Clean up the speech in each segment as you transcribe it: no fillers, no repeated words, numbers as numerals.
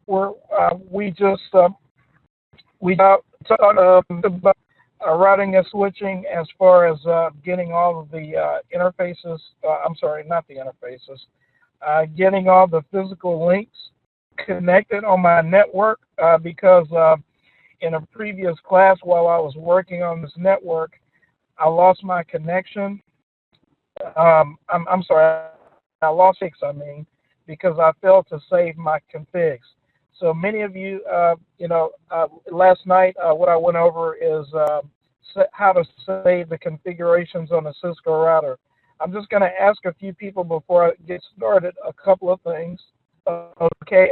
we just we talked about routing and switching as far as getting all of the interfaces. I'm sorry, not the interfaces. Getting all the physical links connected on my network because in a previous class while I was working on this network, I lost my connection. I'm sorry, I lost six, I mean, because I failed to save my configs. So many of you, last night what I went over is how to save the configurations on a Cisco router. I'm just going to ask a few people before I get started a couple of things. Okay,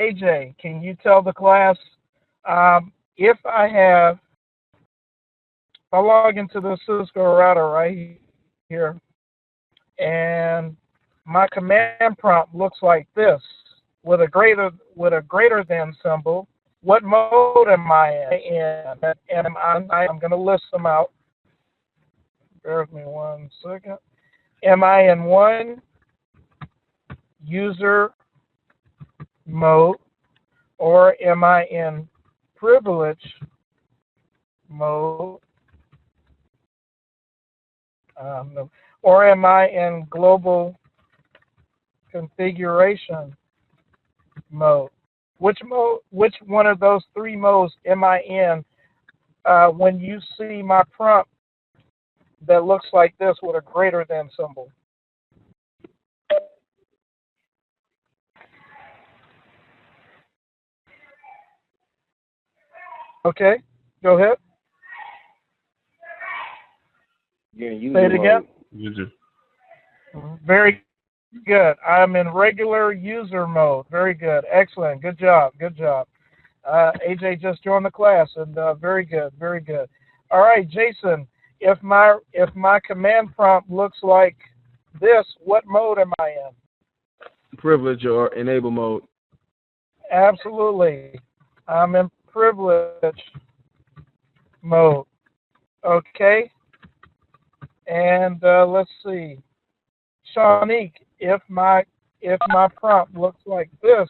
AJ, can you tell the class if I log into the Cisco router right here, and my command prompt looks like this with a greater than symbol. What mode am I in? And I'm going to list them out. Bear with me 1 second. Am I in one user mode, or am I in privilege mode, or am I in global configuration mode? Which one of those three modes am I in when you see my prompt that looks like this with a greater than symbol? Okay, go ahead. Yeah, Say it again. User. Very good. I'm in regular user mode. Very good. Excellent. Good job. Good job. AJ just joined the class, and very good. Very good. All right, Jason. If my command prompt looks like this, what mode am I in? Privilege or enable mode. Absolutely. I'm in privilege mode. Okay. And let's see. Shanique, if my prompt looks like this,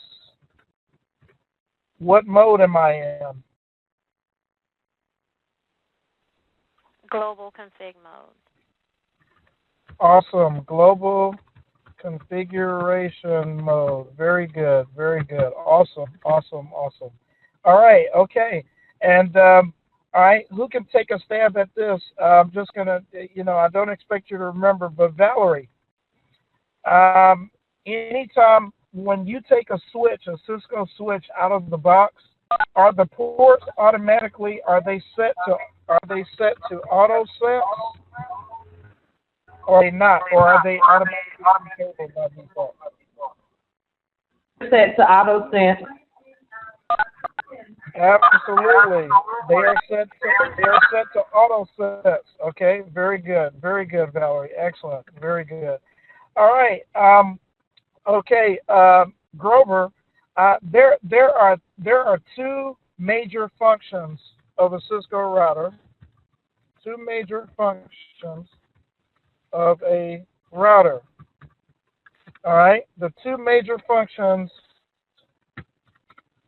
what mode am I in? Global config mode. Awesome. Global configuration mode. Very good. Very good. Awesome. Awesome. Awesome. All right. Okay. And all right, who can take a stab at this? I'm just gonna, I don't expect you to remember, but Valerie, anytime when you take a Cisco switch out of the box, are the ports automatically are they set to auto set, or are they not, or are they automatically disabled by default? Set to auto set. Absolutely, they are set to auto sets. Okay, very good, Valerie. Excellent, very good. All right. Okay, Grover. There are two major functions of a Cisco router. Two major functions of a router. All right. The two major functions.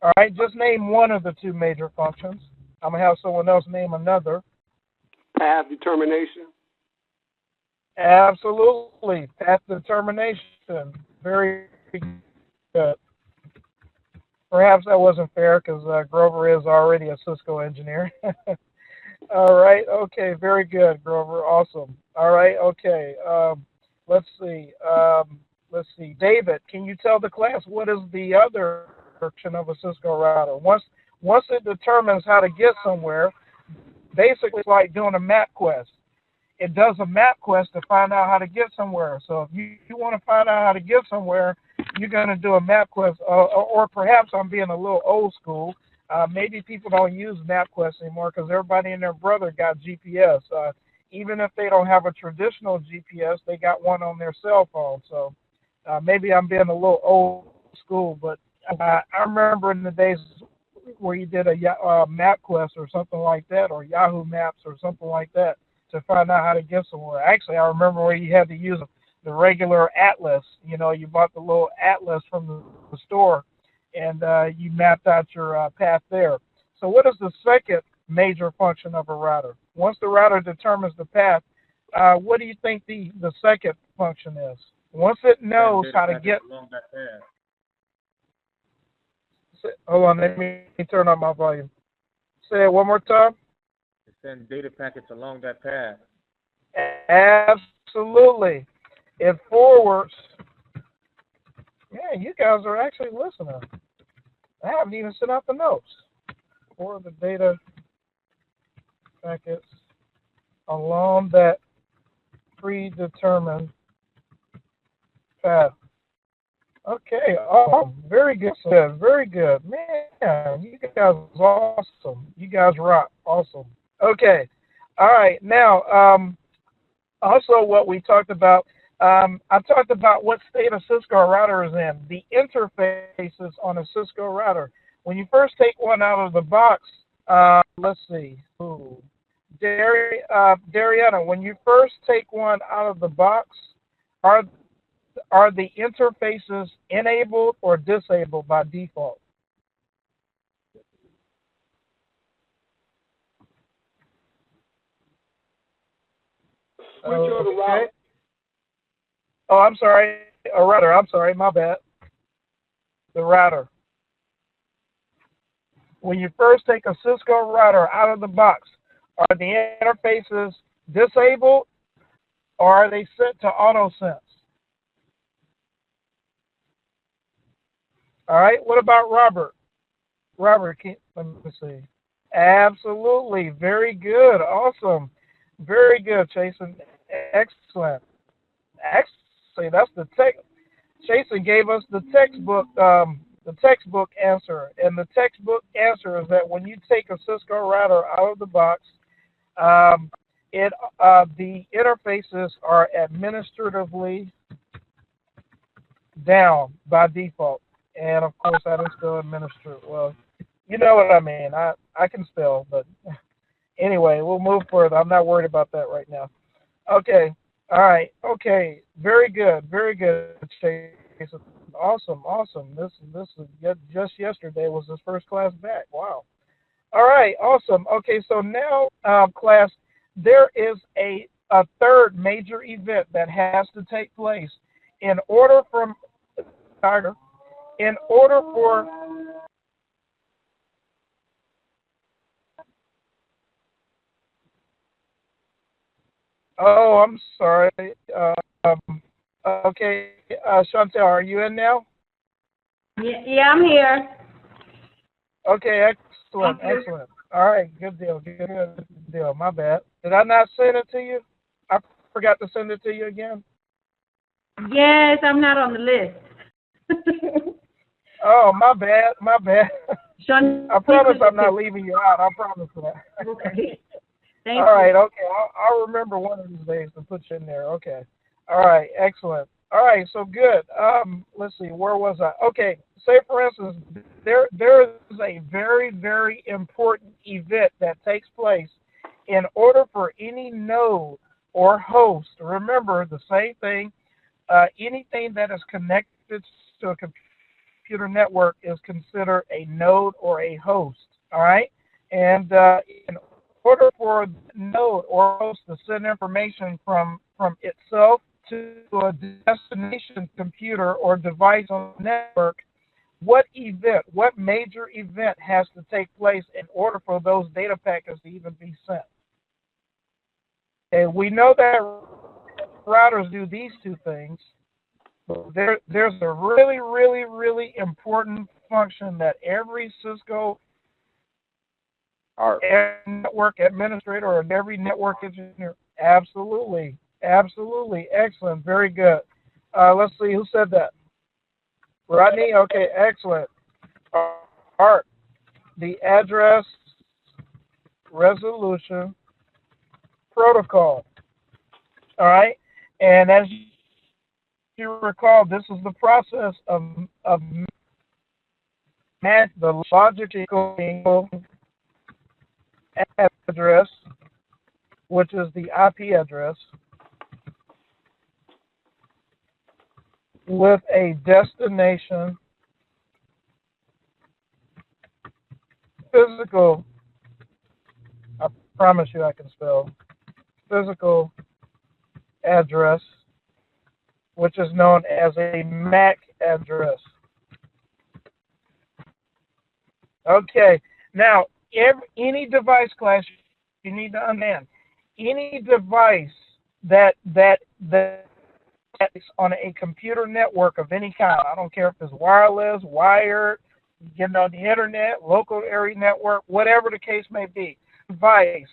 All right. Just name one of the two major functions. I'm gonna have someone else name another. Path determination. Absolutely. Path determination. Very good. Perhaps that wasn't fair because Grover is already a Cisco engineer. All right. Okay. Very good, Grover. Awesome. All right. Okay. Let's see. Let's see. David, can you tell the class what is the other function of a Cisco router? Once it determines how to get somewhere, basically it's like doing a map quest. It does a map quest to find out how to get somewhere. So if you want to find out how to get somewhere, you're going to do a map quest. Or perhaps I'm being a little old school. Maybe people don't use MapQuest anymore because everybody and their brother got GPS. Even if they don't have a traditional GPS, they got one on their cell phone. So maybe I'm being a little old school, but I remember in the days where you did a MapQuest or something like that, or Yahoo Maps or something like that, to find out how to get somewhere. Actually, I remember where you had to use the regular atlas. You bought the little atlas from the store, and you mapped out your path there. So what is the second major function of a router? Once the router determines the path, what do you think the second function is? Once it knows how to get along that path. Hold on, let me turn on my volume. Say it one more time. To send data packets along that path. Absolutely. It forwards. Yeah, you guys are actually listening. I haven't even sent out the notes. For the data packets along that predetermined path. Okay, oh, very good, Sid. Very good. Man, you guys are awesome. You guys rock. Awesome. Okay. All right. Now, also what we talked about, I talked about what state a Cisco router is in, the interfaces on a Cisco router. When you first take one out of the box, let's see. Ooh. Dariana, when you first take one out of the box, are the interfaces enabled or disabled by default? Switch or the router? Oh, I'm sorry. A router. I'm sorry. My bad. The router. When you first take a Cisco router out of the box, are the interfaces disabled or are they set to auto sense? All right. What about Robert? Robert, let me see. Absolutely. Very good. Awesome. Very good, Jason. Excellent. Actually, that's the text. Jason gave us the textbook answer, and the textbook answer is that when you take a Cisco router out of the box, the interfaces are administratively down by default. And of course, I didn't spell administrative. Well, you know what I mean. I can spell, but anyway, we'll move further. I'm not worried about that right now. Okay. All right. Okay. Very good. Very good, Jason. Awesome. Awesome. This is just yesterday was his first class back. Wow. All right. Awesome. Okay. So now, class, there is a third major event that has to take place in order for Oh, I'm sorry. Okay, Chantel, are you in now? Yeah, I'm here. Okay, excellent, excellent. All right, good deal, good deal. My bad. Did I not send it to you? I forgot to send it to you again. Yes, I'm not on the list. Oh, my bad, my bad. Sean, I promise I'm not leaving you out. I promise that. Okay. Thank All you. right, okay. I'll remember one of these days to put you in there. Okay. All right, excellent. All right, so good. Let's see, where was I? Okay, say for instance, there is a very, very important event that takes place in order for any node or host. Remember the same thing. Anything that is connected to a computer network is considered a node or a host. All right, and in order for the node or host to send information from itself to a destination computer or device on the network, what major event has to take place in order for those data packets to even be sent? And we know that routers do these two things. There's a really, really, really important function that every Cisco network administrator or every network engineer, absolutely, excellent, very good. Let's see, who said that? Rodney, okay, excellent. Art, the address resolution protocol. All right, and as you recall, this is the process of the logical address, which is the IP address, with a destination physical, I promise you I can spell, physical address, which is known as a MAC address. Okay, now any device class, you need to understand, any device that is on a computer network of any kind, I don't care if it's wireless, wired, getting on the internet, local area network, whatever the case may be, device.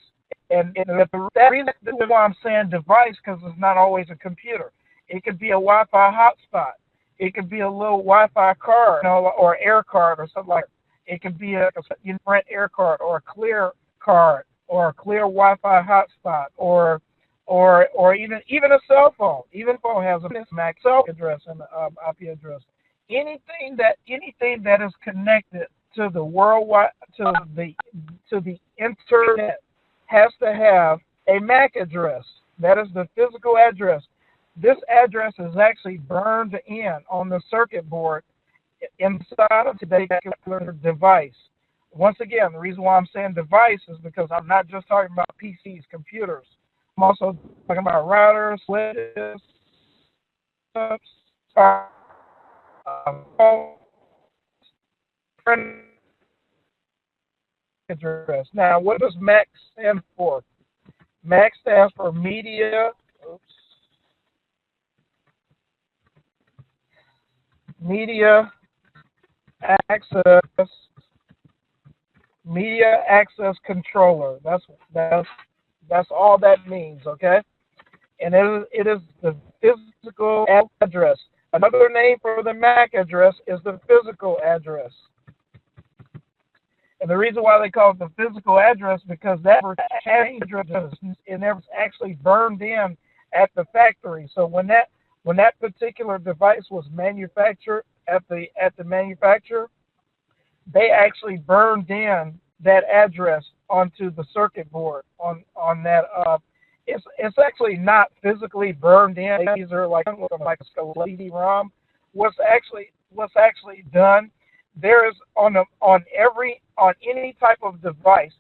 And the reason why I'm saying device, because it's not always a computer. It could be a Wi-Fi hotspot. It could be a little Wi-Fi card, or air card or something like that. It could be a Sprint air card or a clear card or a clear Wi-Fi hotspot or even a cell phone. Even phone has a MAC cell address and IP address. Anything that is connected to the worldwide to the internet has to have a MAC address. That is the physical address. This address is actually burned in on the circuit board inside of today's particular device. Once again, the reason why I'm saying device is because I'm not just talking about PCs, computers. I'm also talking about routers, switches, address. Now, what does MAC stand for? MAC stands for Media Access Controller. That's all that means, okay? And it is the physical address. Another name for the MAC address is the physical address. And the reason why they call it the physical address because that address it never actually burned in at the factory. So when that particular device was manufactured at the manufacturer, they actually burned in that address onto the circuit board on that. It's actually not physically burned in. These are like a CD-ROM. What's actually done? There is on any type of device,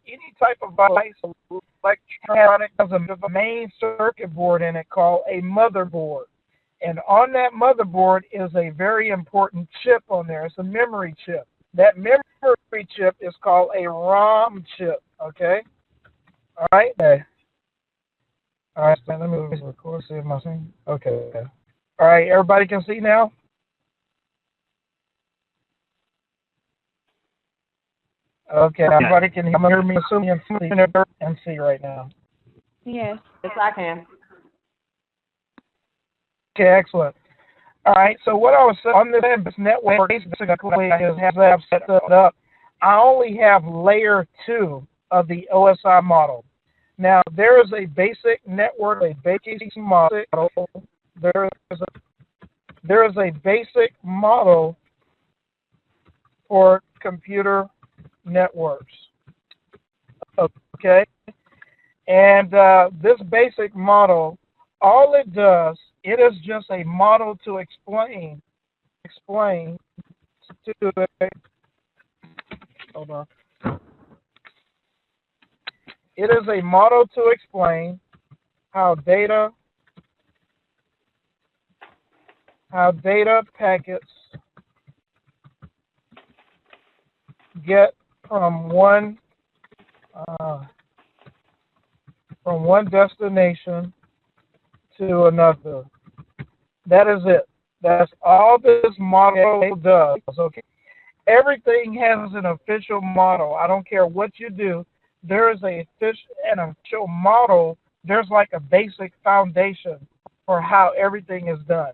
electronic has a main circuit board in it called a motherboard. And on that motherboard is a very important chip on there. It's a memory chip. That memory chip is called a ROM chip. Okay. All right. Okay. All right. Let me record. See if my screen. Okay. All right. Everybody can see now. Okay. Everybody can hear me. Assuming and see right now. Yes. Yes, I can. Okay. Excellent. All right, so what I was saying on this network basically is have set up. I only have layer 2 of the OSI model. Now there is a basic network, a basic model. There is a basic model for computer networks. Okay, and this basic model, all it does. It is just a model to explain to hold on. It is a model to explain how data packets get from one destination to another. That is it. That's all this model does. Okay. Everything has an official model. I don't care what you do. There is an official model. There's like a basic foundation for how everything is done.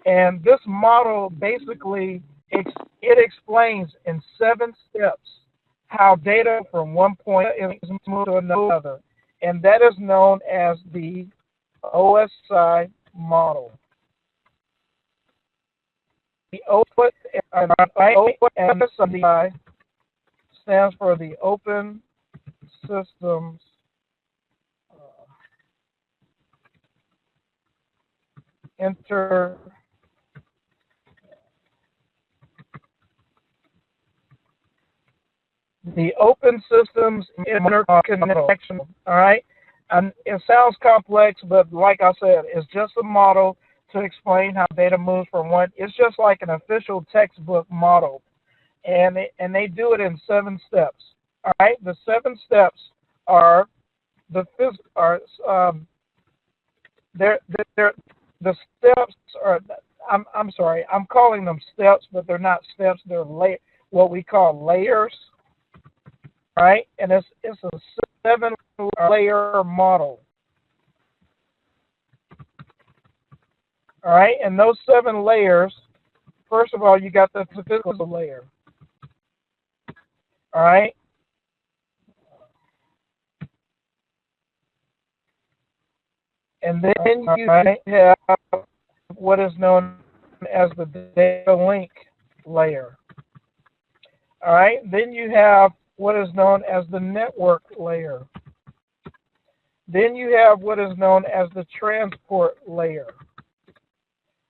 And this model basically it explains in 7 steps how data from one point is moved to another, and that is known as the OSI model. The OSI stands for the Open Systems the open systems interconnection. All right, and it sounds complex, but like I said, it's just a model to explain how data moves from one. It's just like an official textbook model, and they do it in 7 steps. All right, the 7 steps are the they're the steps are. I'm sorry, I'm calling them steps, but they're not steps. They're what we call layers. All right, and it's a 7-layer model. All right, and those 7 layers. First of all, you got the physical layer. All right. And then you have what is known as the data link layer. All right. Then you have what is known as the network layer. Then you have what is known as the transport layer.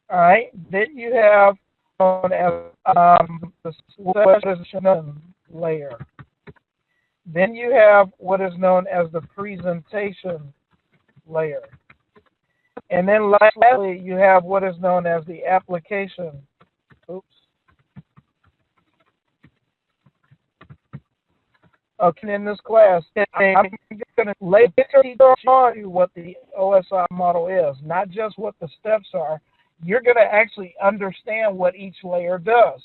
All right. Then you have known as the session layer. Then you have what is known as the presentation layer. And then lastly, you have what is known as the application. Oops. Okay, in this class, I'm going to later show you what the OSI model is, not just what the steps are. You're going to actually understand what each layer does.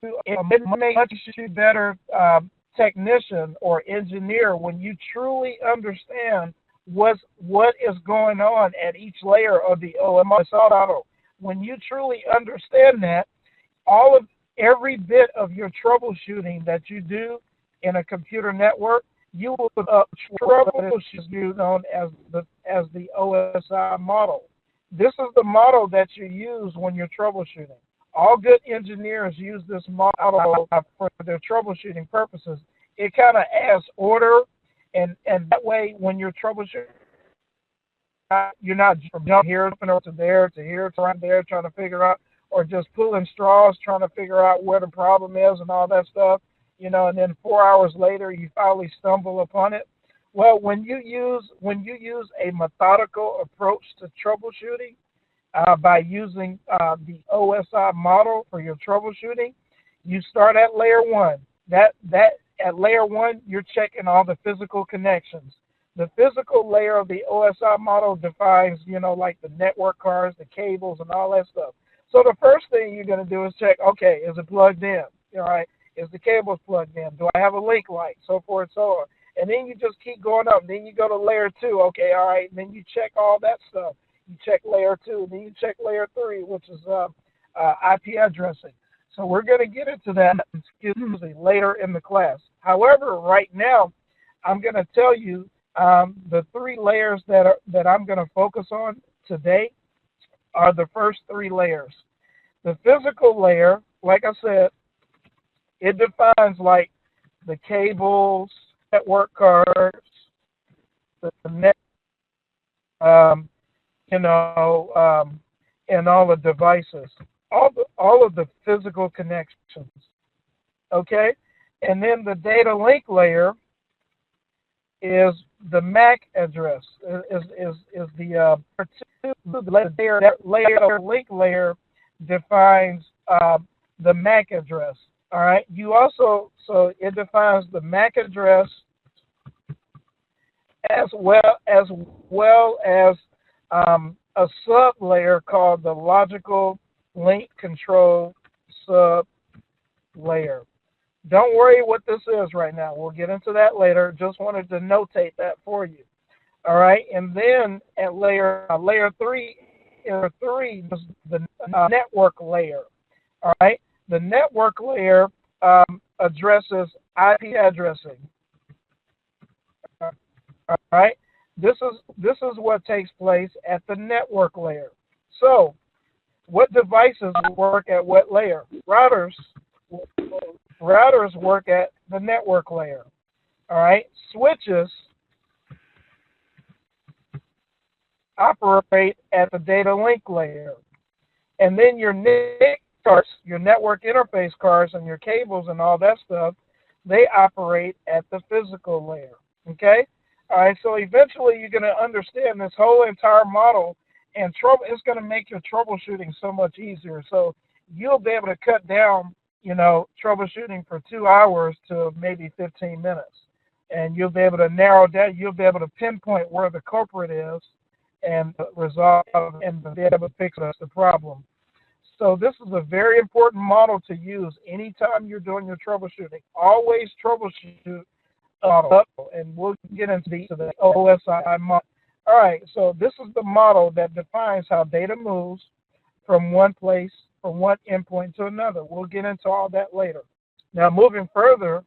It makes you a better technician or engineer when you truly understand what is going on at each layer of the OSI model. When you truly understand that, every bit of your troubleshooting that you do in a computer network, you will troubleshoot known as the OSI model. This is the model that you use when you're troubleshooting. All good engineers use this model for their troubleshooting purposes. It kind of adds order, and that way when you're troubleshooting, you're not from here to there to here to right there trying to figure out, or just pulling straws trying to figure out where the problem is and all that stuff, and then 4 hours later you finally stumble upon it. Well, when you use a methodical approach to troubleshooting by using the OSI model for your troubleshooting, you start at layer 1. At layer 1, you're checking all the physical connections. The physical layer of the OSI model defines, like the network cards, the cables, and all that stuff. So the first thing you're going to do is check, okay, is it plugged in? All right, is the cables plugged in? Do I have a link light? So forth and so on. And then you just keep going up. Then you go to layer 2. Okay, all right. And then you check all that stuff. You check layer 2. Then you check layer 3, which is IP addressing. So we're going to get into that later in the class. However, right now, I'm going to tell you the 3 layers that I'm going to focus on today are the first 3 layers. The physical layer, like I said, it defines like the cables, network cards, the net, and all the devices, all of the physical connections. Okay, and then the data link layer is the MAC address. Is the layer link layer defines the MAC address. All right. So it defines the MAC address as well as a sub layer called the logical link control sub layer. Don't worry what this is right now. We'll get into that later. Just wanted to notate that for you. All right. And then at layer 3 is the network layer. All right. The network layer addresses IP addressing. All right. This is what takes place at the network layer. So, what devices work at what layer? Routers work at the network layer. All right. Switches operate at the data link layer. And then your NIC cards, your network interface cards, and your cables and all that stuff, they operate at the physical layer. Okay? All right, so eventually you're going to understand this whole entire model, and it's going to make your troubleshooting so much easier. So you'll be able to cut down, troubleshooting for 2 hours to maybe 15 minutes. And you'll be able to narrow down, you'll be able to pinpoint where the culprit is and resolve and be able to fix the problem. So this is a very important model to use anytime you're doing your troubleshooting. Always troubleshoot model, and we'll get into the OSI model. All right, so this is the model that defines how data moves from one place, from one endpoint to another. We'll get into all that later. Now, moving further,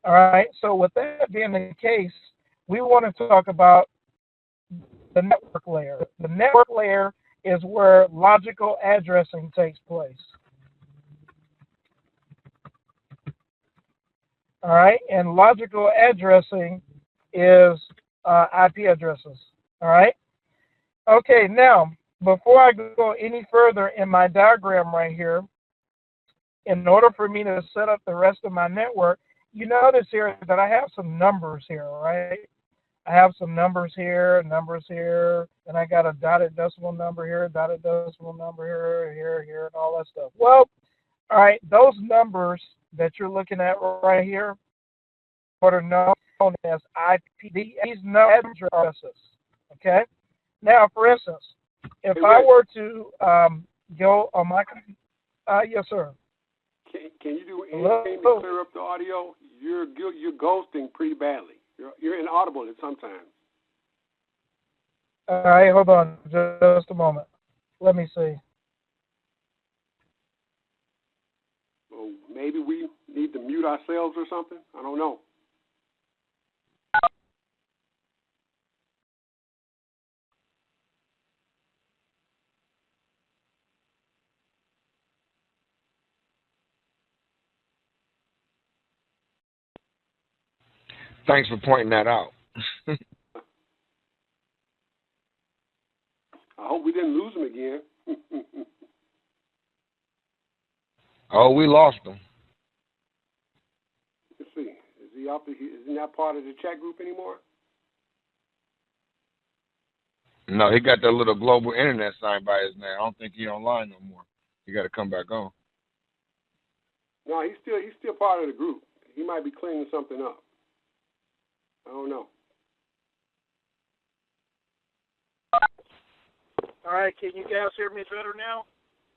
all right, so with that being the case, we want to talk about the network layer. The network layer is where logical addressing takes place. All right, and logical addressing is IP addresses. All right. Okay, now, before I go any further in my diagram right here, in order for me to set up the rest of my network, you notice here that I have some numbers here, right? I have some numbers here, and I got a dotted decimal number here, dotted decimal number here, and all that stuff. Well, all right, those numbers that you're looking at right here, what are known as IP, these numbers are addresses, okay? Now, for instance, if I were to go on my computer, yes, sir. Can you do anything to clear up the audio? You're ghosting pretty badly. You're inaudible at some times. All right, hold on just a moment. Let me see. Well, maybe we need to mute ourselves or something. I don't know. Thanks for pointing that out. I hope we didn't lose him again. Oh, we lost him. Let's see. Is he not part of the chat group anymore? No, he got that little global internet sign by his name. I don't think he's online no more. He got to come back on. No, he's still part of the group. He might be cleaning something up. I don't know. All right, can you guys hear me better now?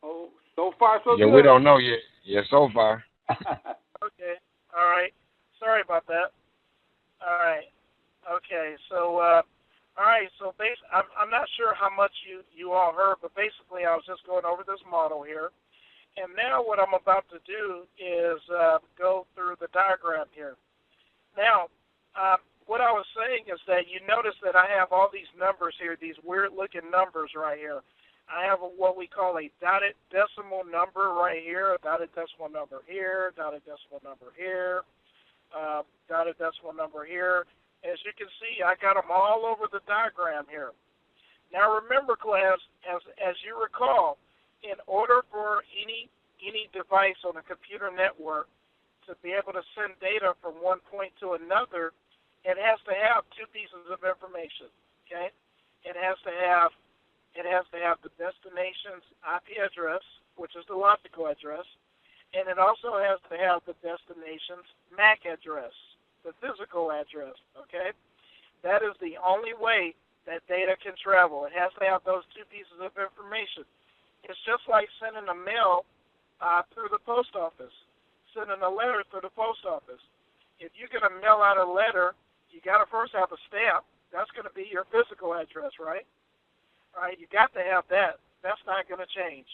Oh, so far so good. Yeah, we don't know yet. Yeah, so far. Okay. All right. Sorry about that. All right. Okay. So, all right. So, I'm not sure how much you all heard, but basically, I was just going over this model here, and now what I'm about to do is go through the diagram here. Now, what I was saying is that you notice that I have all these numbers here, these weird-looking numbers right here. I have what we call a dotted decimal number right here, a dotted decimal number here, dotted decimal number here, dotted decimal number here. As you can see, I got them all over the diagram here. Now remember, class, as you recall, in order for any device on a computer network to be able to send data from one point to another, it has to have two pieces of information, okay? It has to have the destination's IP address, which is the logical address, and it also has to have the destination's MAC address, the physical address, okay? That is the only way that data can travel. It has to have those two pieces of information. It's just like sending a mail through the post office, sending a letter through the post office. If you're going to mail out a letter, you got to first have a stamp. That's going to be your physical address, right? All right, you got to have that. That's not going to change.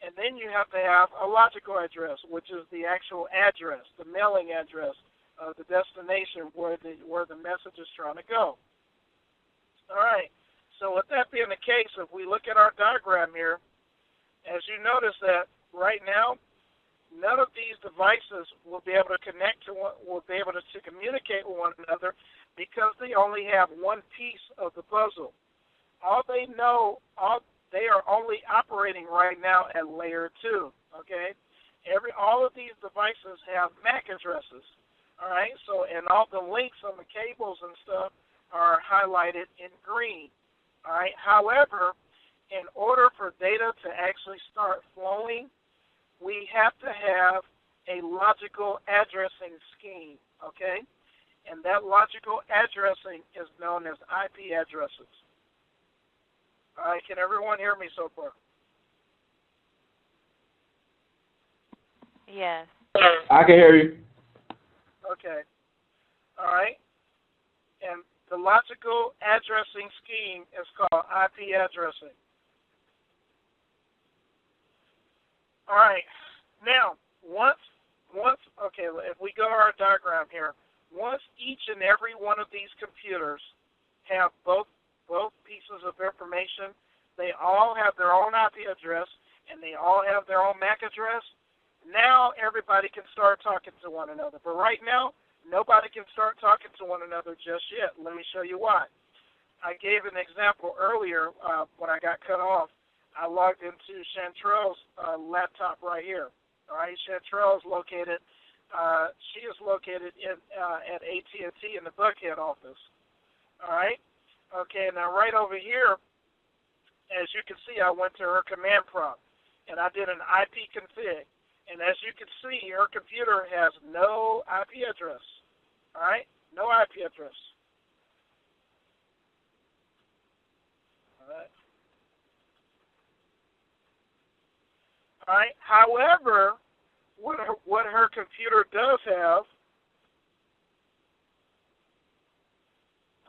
And then you have to have a logical address, which is the actual address, the mailing address of the destination where the message is trying to go. All right, so with that being the case, if we look at our diagram here, as you notice that right now, none of these devices will be able to communicate with one another because they only have one piece of the puzzle. They are only operating right now at layer 2, okay? All of these devices have MAC addresses. All right, so and all the links on the cables and stuff are highlighted in green. All right, however, in order for data to actually start flowing, we have to have a logical addressing scheme, okay? And that logical addressing is known as IP addresses. All right, can everyone hear me so far? Yes. I can hear you. Okay. All right. And the logical addressing scheme is called IP addressing. All right. Now, okay, if we go to our diagram here, once each and every one of these computers have both pieces of information, they all have their own IP address, and they all have their own MAC address, now everybody can start talking to one another. But right now, nobody can start talking to one another just yet. Let me show you why. I gave an example earlier when I got cut off. I logged into Chantrell's laptop right here. All right, Chantrell is located. She is located at AT&T in the Buckhead office. All right. Okay. Now right over here, as you can see, I went to her command prompt and I did an IP config. And as you can see, her computer has no IP address. All right, no IP address. All right. All right. However, what her computer does have.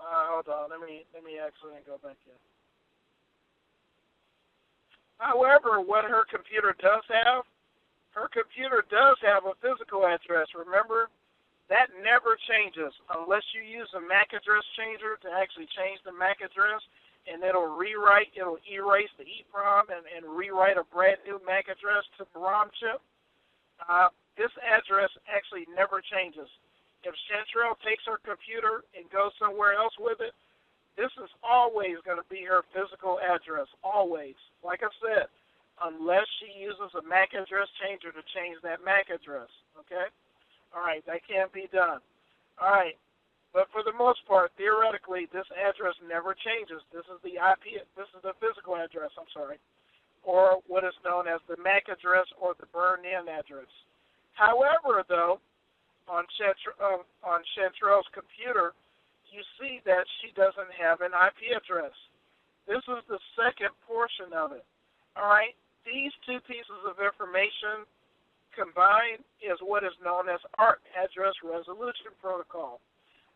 Hold on. Let me actually go back in. However, what her computer does have, a physical address. Remember, that never changes unless you use a MAC address changer to actually change the MAC address. And it'll erase the EEPROM and rewrite a brand new MAC address to the ROM chip. This address actually never changes. If Chantrell takes her computer and goes somewhere else with it, this is always going to be her physical address, always. Like I said, unless she uses a MAC address changer to change that MAC address, okay? All right, that can't be done. All right. But for the most part, theoretically, this address never changes. This is the physical address, or what is known as the MAC address or the burn-in address. However, though, on Chantrell's computer, you see that she doesn't have an IP address. This is the second portion of it. All right, these two pieces of information combined is what is known as ARP, Address Resolution Protocol.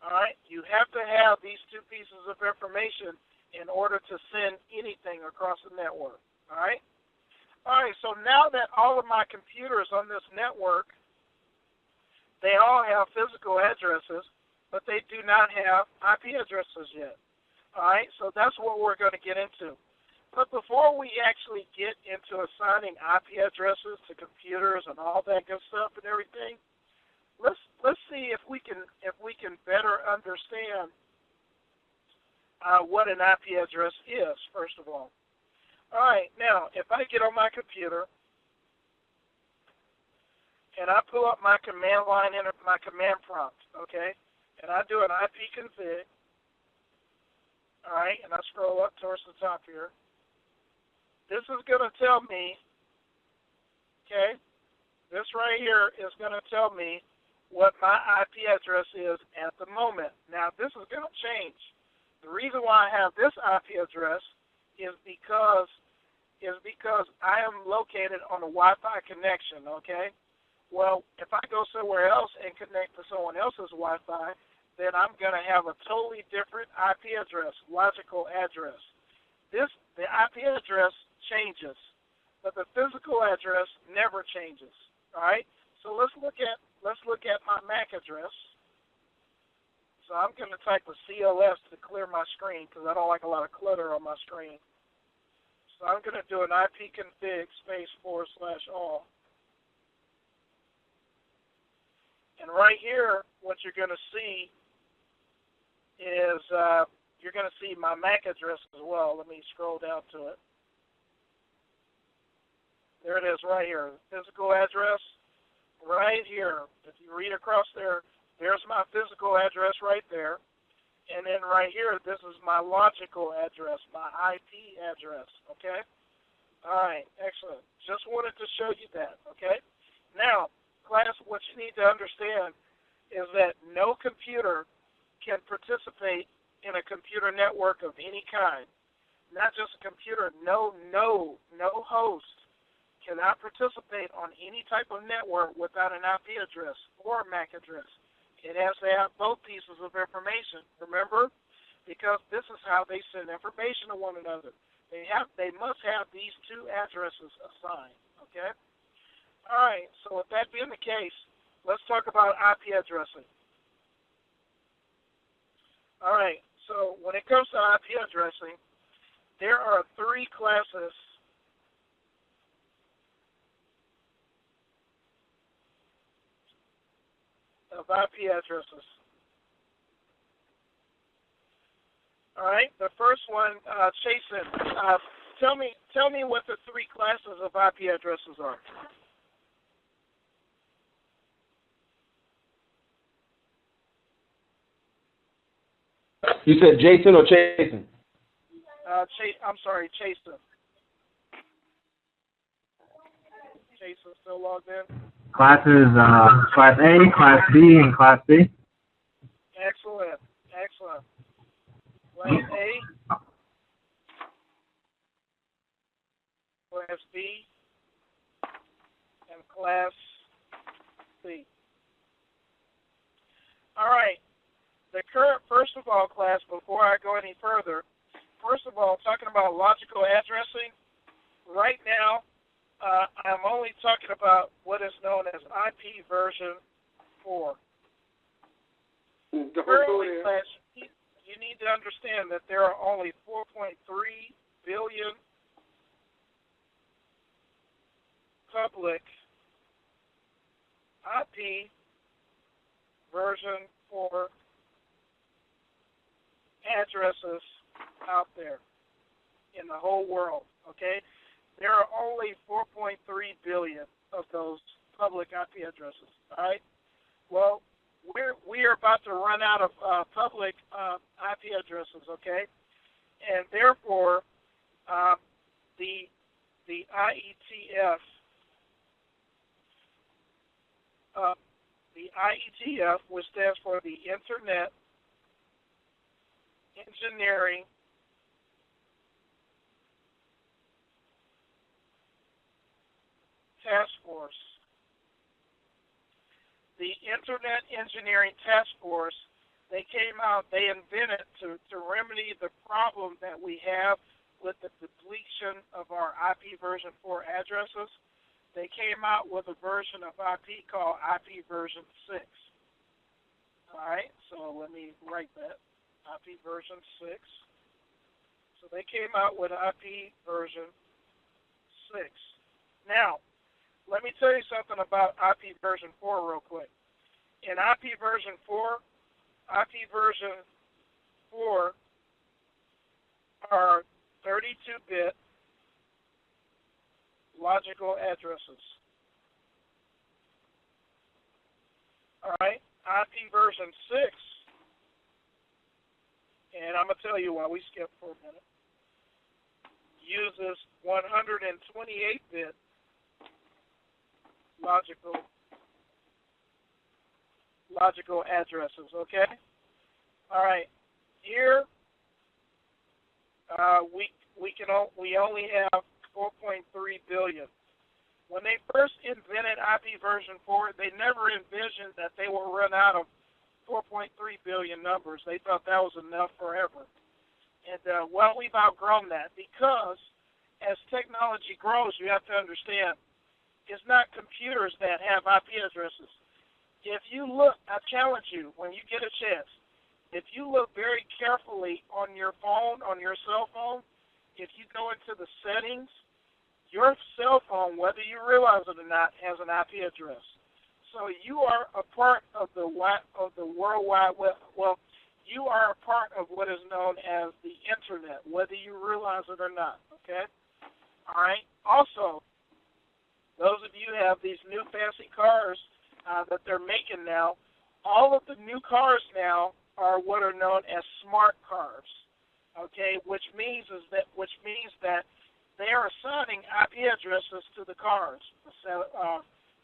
All right, you have to have these two pieces of information in order to send anything across the network. All right, so now that all of my computers on this network, they all have physical addresses, but they do not have IP addresses yet. All right, so that's what we're going to get into. But before we actually get into assigning IP addresses to computers and all that good stuff and everything, let's see if we can better understand what an IP address is, first of all. All right, now if I get on my computer and I pull up my command line and my command prompt, okay, and I do an IP config, all right, and I scroll up towards the top here, this is going to tell me, okay, this right here is going to tell me what my IP address is at the moment. Now, this is going to change. The reason why I have this IP address is because I am located on a Wi-Fi connection, okay? Well, if I go somewhere else and connect to someone else's Wi-Fi, then I'm going to have a totally different IP address, logical address. The IP address changes, but the physical address never changes, all right? So let's look at my MAC address. So I'm going to type a CLS to clear my screen because I don't like a lot of clutter on my screen. So I'm going to do an IP config /all. And right here, what you're going to see is you're going to see my MAC address as well. Let me scroll down to it. There it is right here. Physical address right here. If you read across there, there's my physical address right there. And then right here, this is my logical address, my IP address, okay? All right, excellent. Just wanted to show you that, okay? Now, class, what you need to understand is that no computer can participate in a computer network of any kind. Not just a computer, no host cannot participate on any type of network without an IP address or a MAC address. It has to have both pieces of information, remember? Because this is how they send information to one another. They must have these two addresses assigned, okay? All right, so with that being the case, let's talk about IP addressing. All right, so when it comes to IP addressing, there are three classes of IP addresses. All right, the first one, Jason, tell me what the three classes of IP addresses are. You said Jason or Chasen? I'm sorry, Jason. Jason still logged in? Classes, Class A, Class B, and Class C. Excellent. Class A, Class B, and Class C. All right. The current, first of all, class, before I go any further, first of all, talking about logical addressing, right now, I'm only talking about what is known as IP version 4. Currently, class, you need to understand that there are only 4.3 billion public IP version 4 addresses out there in the whole world, okay? There are only 4.3 billion of those public IP addresses, all right? Well, we are about to run out of public IP addresses, okay? And therefore, the IETF, which stands for the Internet Engineering Task Force. The Internet Engineering Task Force, they came out, they invented to remedy the problem that we have with the depletion of our IP version 4 addresses. They came out with a version of IP called IP version 6. All right, so let me write that. IP version 6. So they came out with IP version 6. Now, let me tell you something about IP version 4 real quick. In IP version 4 are 32-bit logical addresses. All right, IP version 6, and I'm going to tell you why we skipped for a minute, uses 128-bit logical addresses, okay? All right, here we only have 4.3 billion. When they first invented IP version 4, they never envisioned that they will run out of 4.3 billion numbers. They thought that was enough forever. And, well, we've outgrown that because as technology grows, you have to understand, it's not computers that have IP addresses. If you look, I challenge you, when you get a chance, if you look very carefully on your phone, on your cell phone, if you go into the settings, your cell phone, whether you realize it or not, has an IP address. So you are a part of the World Wide Web. Well, you are a part of what is known as the Internet, whether you realize it or not, okay? All right? Also, those of you who have these new fancy cars that they're making now, all of the new cars now are what are known as smart cars. Okay, which means that they are assigning IP addresses to the cars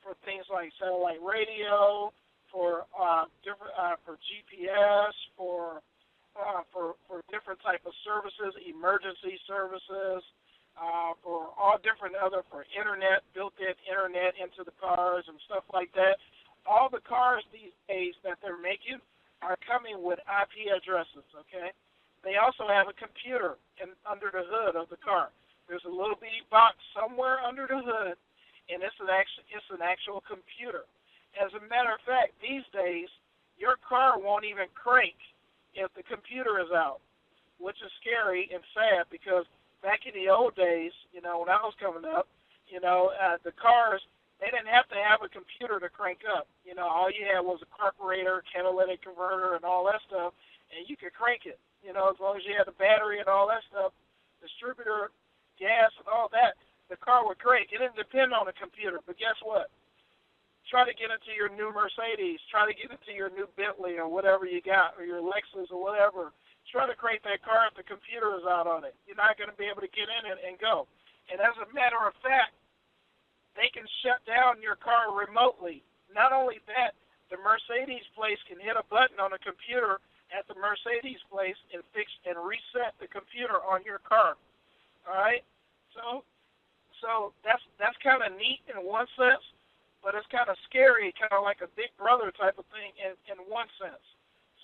for things like satellite radio, for different for GPS, for different type of services, emergency services, for all different other for internet, built-in internet into the cars and stuff like that. All the cars these days that they're making are coming with IP addresses. Okay, they also have a computer under the hood of the car. There's a little bitty box somewhere under the hood, and it's an actual computer. As a matter of fact, these days your car won't even crank if the computer is out, which is scary and sad because back in the old days, when I was coming up, the cars, they didn't have to have a computer to crank up. All you had was a carburetor, catalytic converter, and all that stuff, and you could crank it. As long as you had the battery and all that stuff, distributor, gas, and all that, the car would crank. It didn't depend on a computer, but guess what? Try to get into your new Mercedes, try to get into your new Bentley or whatever you got, or your Lexus or whatever. Try to crank that car if the computer is out on it. You're not going to be able to get in it and go. And as a matter of fact, they can shut down your car remotely. Not only that, the Mercedes place can hit a button on a computer at the Mercedes place and fix and reset the computer on your car. All right? So that's kind of neat in one sense, but it's kind of scary, kind of like a big brother type of thing in one sense.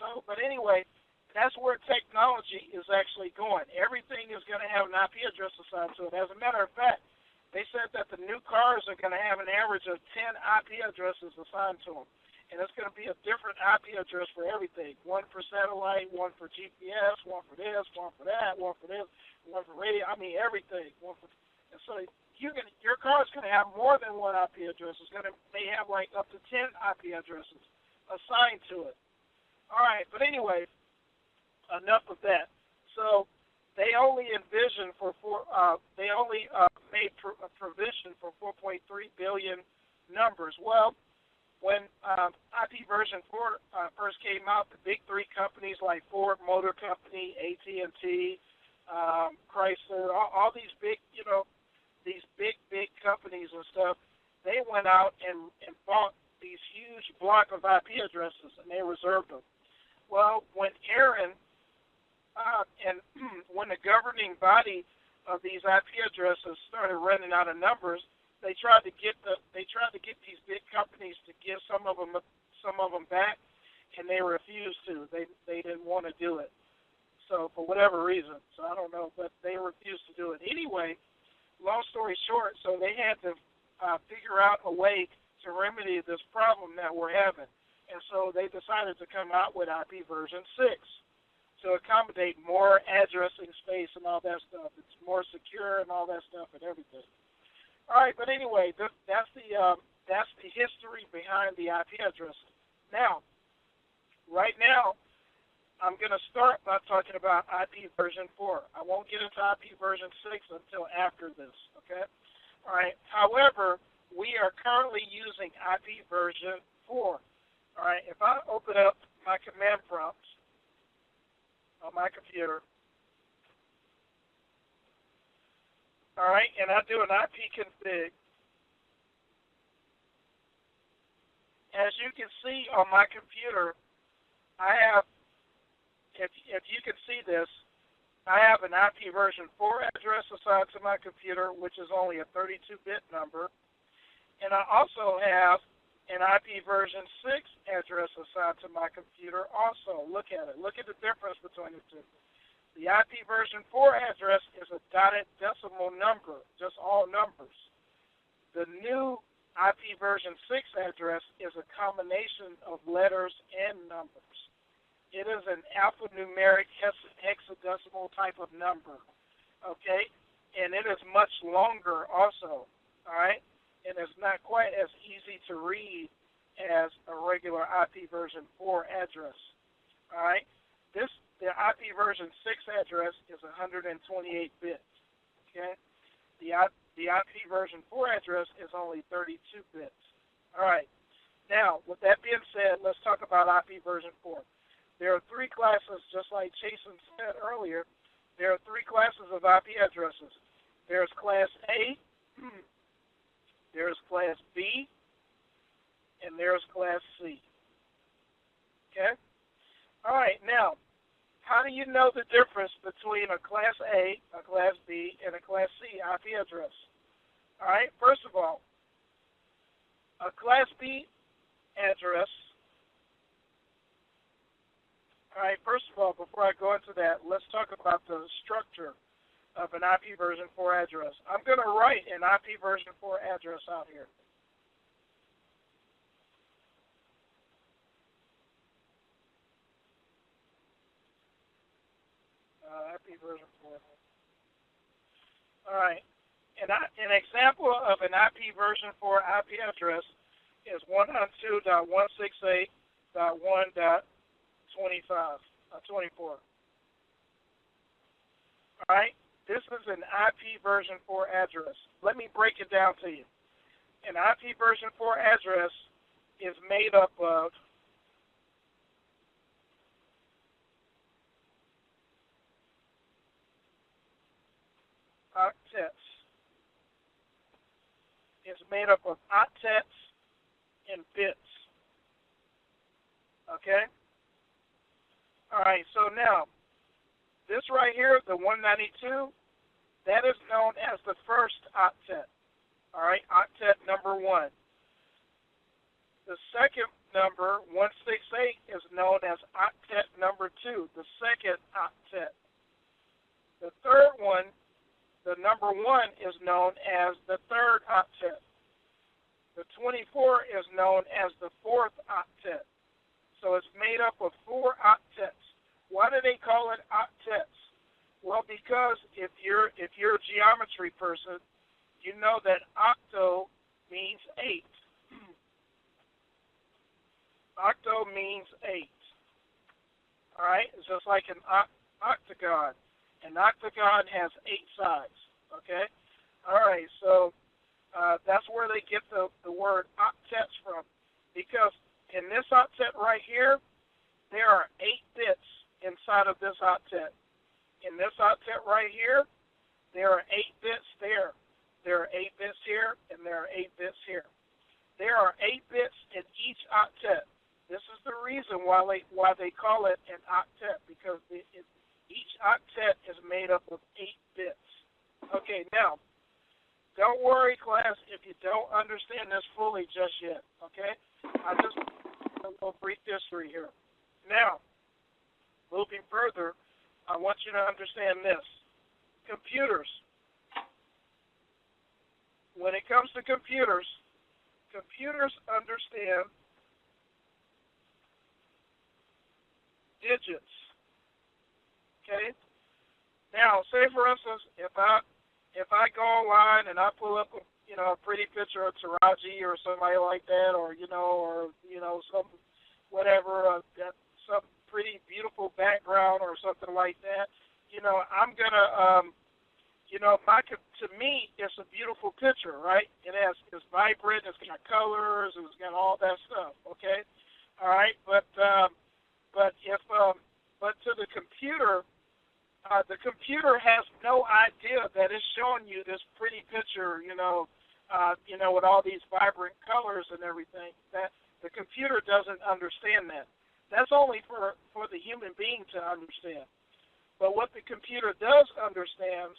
So, but anyway, that's where technology is actually going. Everything is going to have an IP address assigned to it. As a matter of fact, they said that the new cars are going to have an average of 10 IP addresses assigned to them. And it's going to be a different IP address for everything. One for satellite, one for GPS, one for this, one for that, one for this, one for radio. I mean, everything. And so your car is going to have more than one IP address. May have like up to 10 IP addresses assigned to it. All right, but anyway, enough of that. So they only envisioned made a provision for 4.3 billion numbers. Well, when IP version 4 first came out, the big three companies like Ford Motor Company, AT&T, Chrysler, all these big, these big companies and stuff, they went out and bought these huge block of IP addresses and they reserved them. Well, when Aaron and when the governing body of these IP addresses started running out of numbers, they tried to get these big companies to give some of them back, and they refused to. They didn't want to do it. So for whatever reason, so I don't know, but they refused to do it anyway. Long story short, so they had to figure out a way to remedy this problem that we're having, and so they decided to come out with IP version 6 to accommodate more addressing space and all that stuff. It's more secure and all that stuff and everything. All right, but anyway, that's the history behind the IP addressing. Now, right now, I'm going to start by talking about IP version 4. I won't get into IP version 6 until after this, okay? All right, however, we are currently using IP version 4. All right, if I open up my command prompts on my computer, all right, and I do an IP config. As you can see on my computer, I have, if you can see this, I have an IP version 4 address assigned to my computer, which is only a 32-bit number, and I also have an IP version 6 address assigned to my computer also. Look at it. Look at the difference between the two. The IP version 4 address is a dotted decimal number, just all numbers. The new IP version 6 address is a combination of letters and numbers. It is an alphanumeric hexadecimal type of number, okay? And it is much longer also, all right? And it's not quite as easy to read as a regular IP version 4 address, all right? The IP version 6 address is 128 bits, okay? The IP version 4 address is only 32 bits. All right. Now, with that being said, let's talk about IP version 4. There are three classes, just like Jason said earlier. There are three classes of IP addresses. There's class A, there's class B, and there's class C. Okay? All right, now, how do you know the difference between a class A, a class B, and a class C IP address? All right, first of all, a class B address. All right, first of all, before I go into that, let's talk about the structure of an IP version 4 address. I'm going to write an IP version 4 address out here. IP version 4. All right. An example of an IP version 4 IP address is 192.168.1.24. All right. This is an IP version 4 address. Let me break it down to you. An IP version 4 address is made up of octets. It's made up of octets and bits. Okay? All right, so now, this right here, the 192, that is known as the first octet. All right, octet number 1. The second number, 168, is known as octet number 2, the second octet. The third one, the number 1, is known as the third octet. The 24 is known as the fourth octet. So it's made up of 4 octets. Why do they call it octets? Well, because if you're a geometry person, you know that octo means 8. Octo means 8. All right? It's just like an octagon. An octagon has 8 sides. Okay? All right, so that's where they get the word octets from. Because in this octet right here, there are 8 bits inside of this octet. In this octet right here, there are 8 bits there. There are 8 bits here, and there are 8 bits here. There are 8 bits in each octet. This is the reason why they call it an octet, because each octet is made up of 8 bits. Okay, now, don't worry, class, if you don't understand this fully just yet, okay? I just want a little brief history here. Now, moving further, I want you to understand this. Computers. When it comes to computers understand digits. Okay? Now, say for instance, if I go online and I pull up a pretty picture of Taraji or somebody like that, or some whatever, some pretty beautiful background or something like that, I'm gonna to me, it's a beautiful picture, right? It's vibrant, it's got colors, it's got all that stuff. Okay, all right, but to the computer has no idea that it's showing you this pretty picture, with all these vibrant colors and everything. That the computer doesn't understand that. That's only for the human being to understand. But what the computer does understand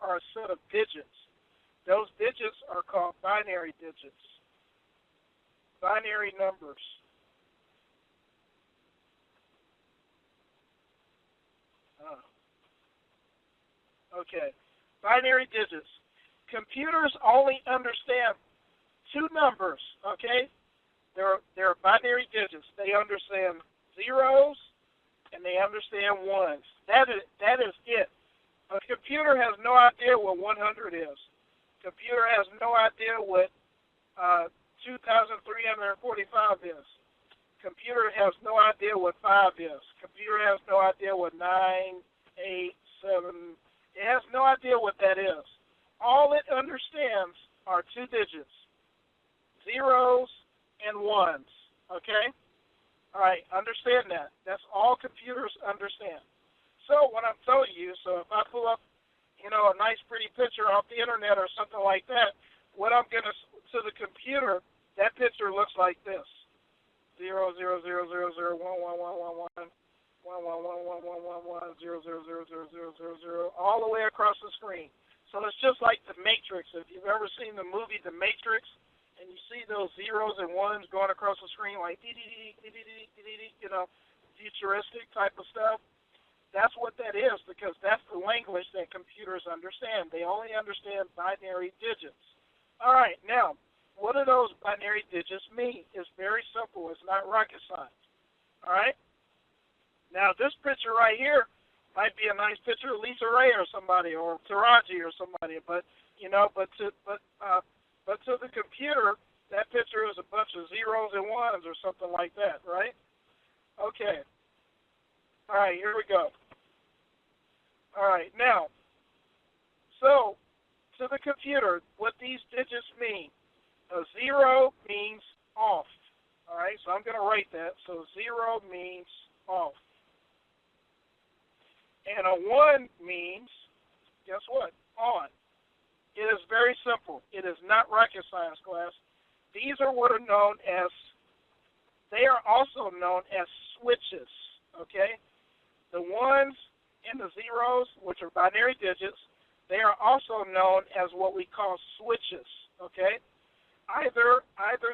are a set of digits. Those digits are called binary digits, binary numbers. Okay, binary digits. Computers only understand 2 numbers, okay? They're binary digits. They understand zeros and they understand ones. That is it. A computer has no idea what 100 is. Computer has no idea what 2,345 is. Computer has no idea what 5 is. Computer has no idea what 9, 8, 7. It has no idea what that is. All it understands are two digits, zeros and ones, okay? All right, understand that. That's all computers understand. So what I'm telling you, so if I pull up, a nice pretty picture off the internet or something like that, what I'm going to the computer, that picture looks like this. 0, 0, 0, 0, 0, 1, 1, 1, 1, 1, 1, 1, 1, 1, 1, 1, 1, 0, 0, 0, 0, 0, 0, 0, all the way across the screen. So it's just like the Matrix. If you've ever seen the movie The Matrix, and you see those zeros and ones going across the screen like futuristic type of stuff, that's what that is, because that's the language that computers understand. They only understand binary digits. All right, now, what do those binary digits mean? It's very simple. It's not rocket science. All right? Now, this picture right here might be a nice picture of Lisa Ray or somebody, or Taraji or somebody, but to the computer, that picture is a bunch of zeros and ones or something like that, right? Okay. All right, here we go. All right, now, so to the computer, what these digits mean. A 0 means off. All right, so I'm going to write that. So 0 means off. And a 1 means, guess what? On. It is very simple. It is not rocket science, class. These are what are known as, they are also known as switches, okay? The 1s and the 0s, which are binary digits, they are also known as what we call switches, okay? Either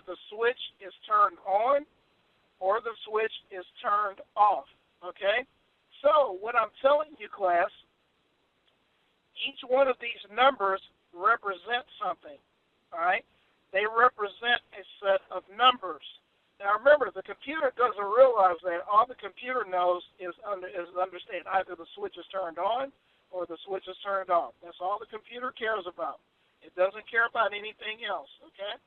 the switch is turned on or the switch is turned off, okay? So what I'm telling you, class, each one of these numbers represents something, all right? They represent a set of numbers. Now remember, the computer doesn't realize that. All the computer knows is understand either the switch is turned on or the switch is turned off. That's all the computer cares about. It doesn't care about anything else, okay?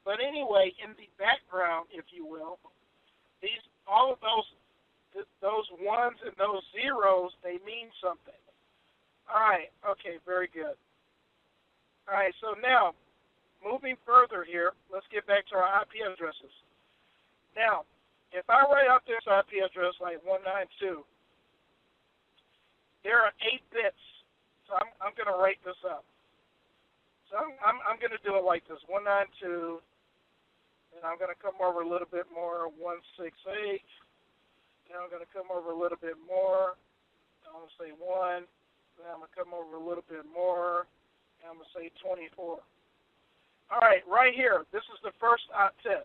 But anyway, in the background, if you will, all of those ones and those zeros, they mean something. All right, okay, very good. All right, so now, moving further here, let's get back to our IP addresses. Now, if I write out this IP address like 192, there are 8 bits. So I'm going to write this up. So I'm going to do it like this: 192, and I'm going to come over a little bit more, 168. Then I'm going to come over a little bit more. I'm going to say 1. Then I'm going to come over a little bit more. And I'm going to say 24. All right, right here, this is the first octet.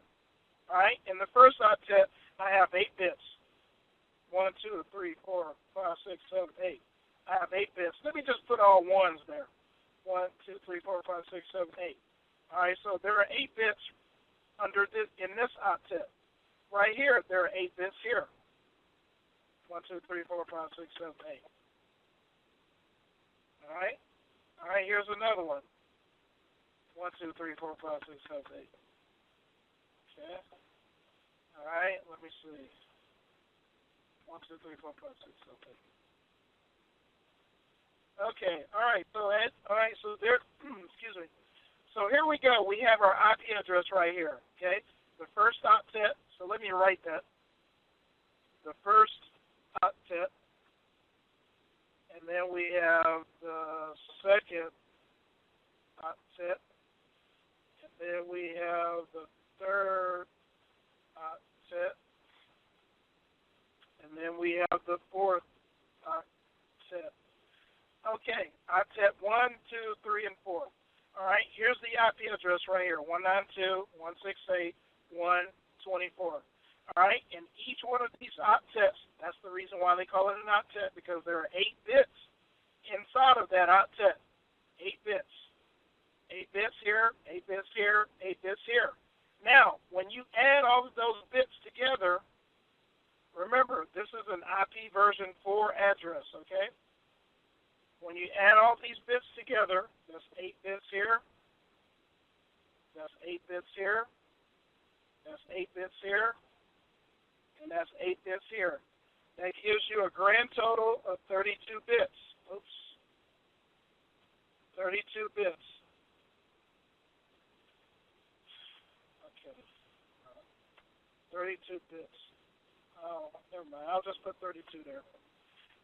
All right, in the first octet, I have 8 bits. 1, 2, 3, 4, 5, 6, 7, 8. I have 8 bits. Let me just put all ones there. 1, 2, 3, 4, 5, 6, 7, 8. All right, so there are 8 bits in this octet. Right here, there are 8 bits here. 1, 2, 3, 4, 5, 6, 7, 8. All right? All right, here's another one. 1, 2, 3, 4, 5, 6, 7, 8. Okay. All right, let me see. 1, 2, 3, 4, 5, 6, 7, 8. Okay, all right, so there, excuse me. So here we go. We have our IP address right here, okay? The first octet, so let me write that. The first octet, and then we have the second octet, and then we have the third octet, and then we have the fourth octet. Okay, octet 1, 2, 3, and 4. All right, here's the IP address right here: 192.168.124. All right, and each one of these octets, that's the reason why they call it an octet, because there are 8 bits inside of that octet. 8 bits. 8 bits here, 8 bits here, 8 bits here. Now, when you add all of those bits together, remember, this is an IP version 4 address, okay? When you add all these bits together, that's 8 bits here, that's 8 bits here, that's 8 bits here, and that's 8 bits here. That gives you a grand total of 32 bits. Oops. 32 bits. Okay. 32 bits. Oh, never mind. I'll just put 32 there.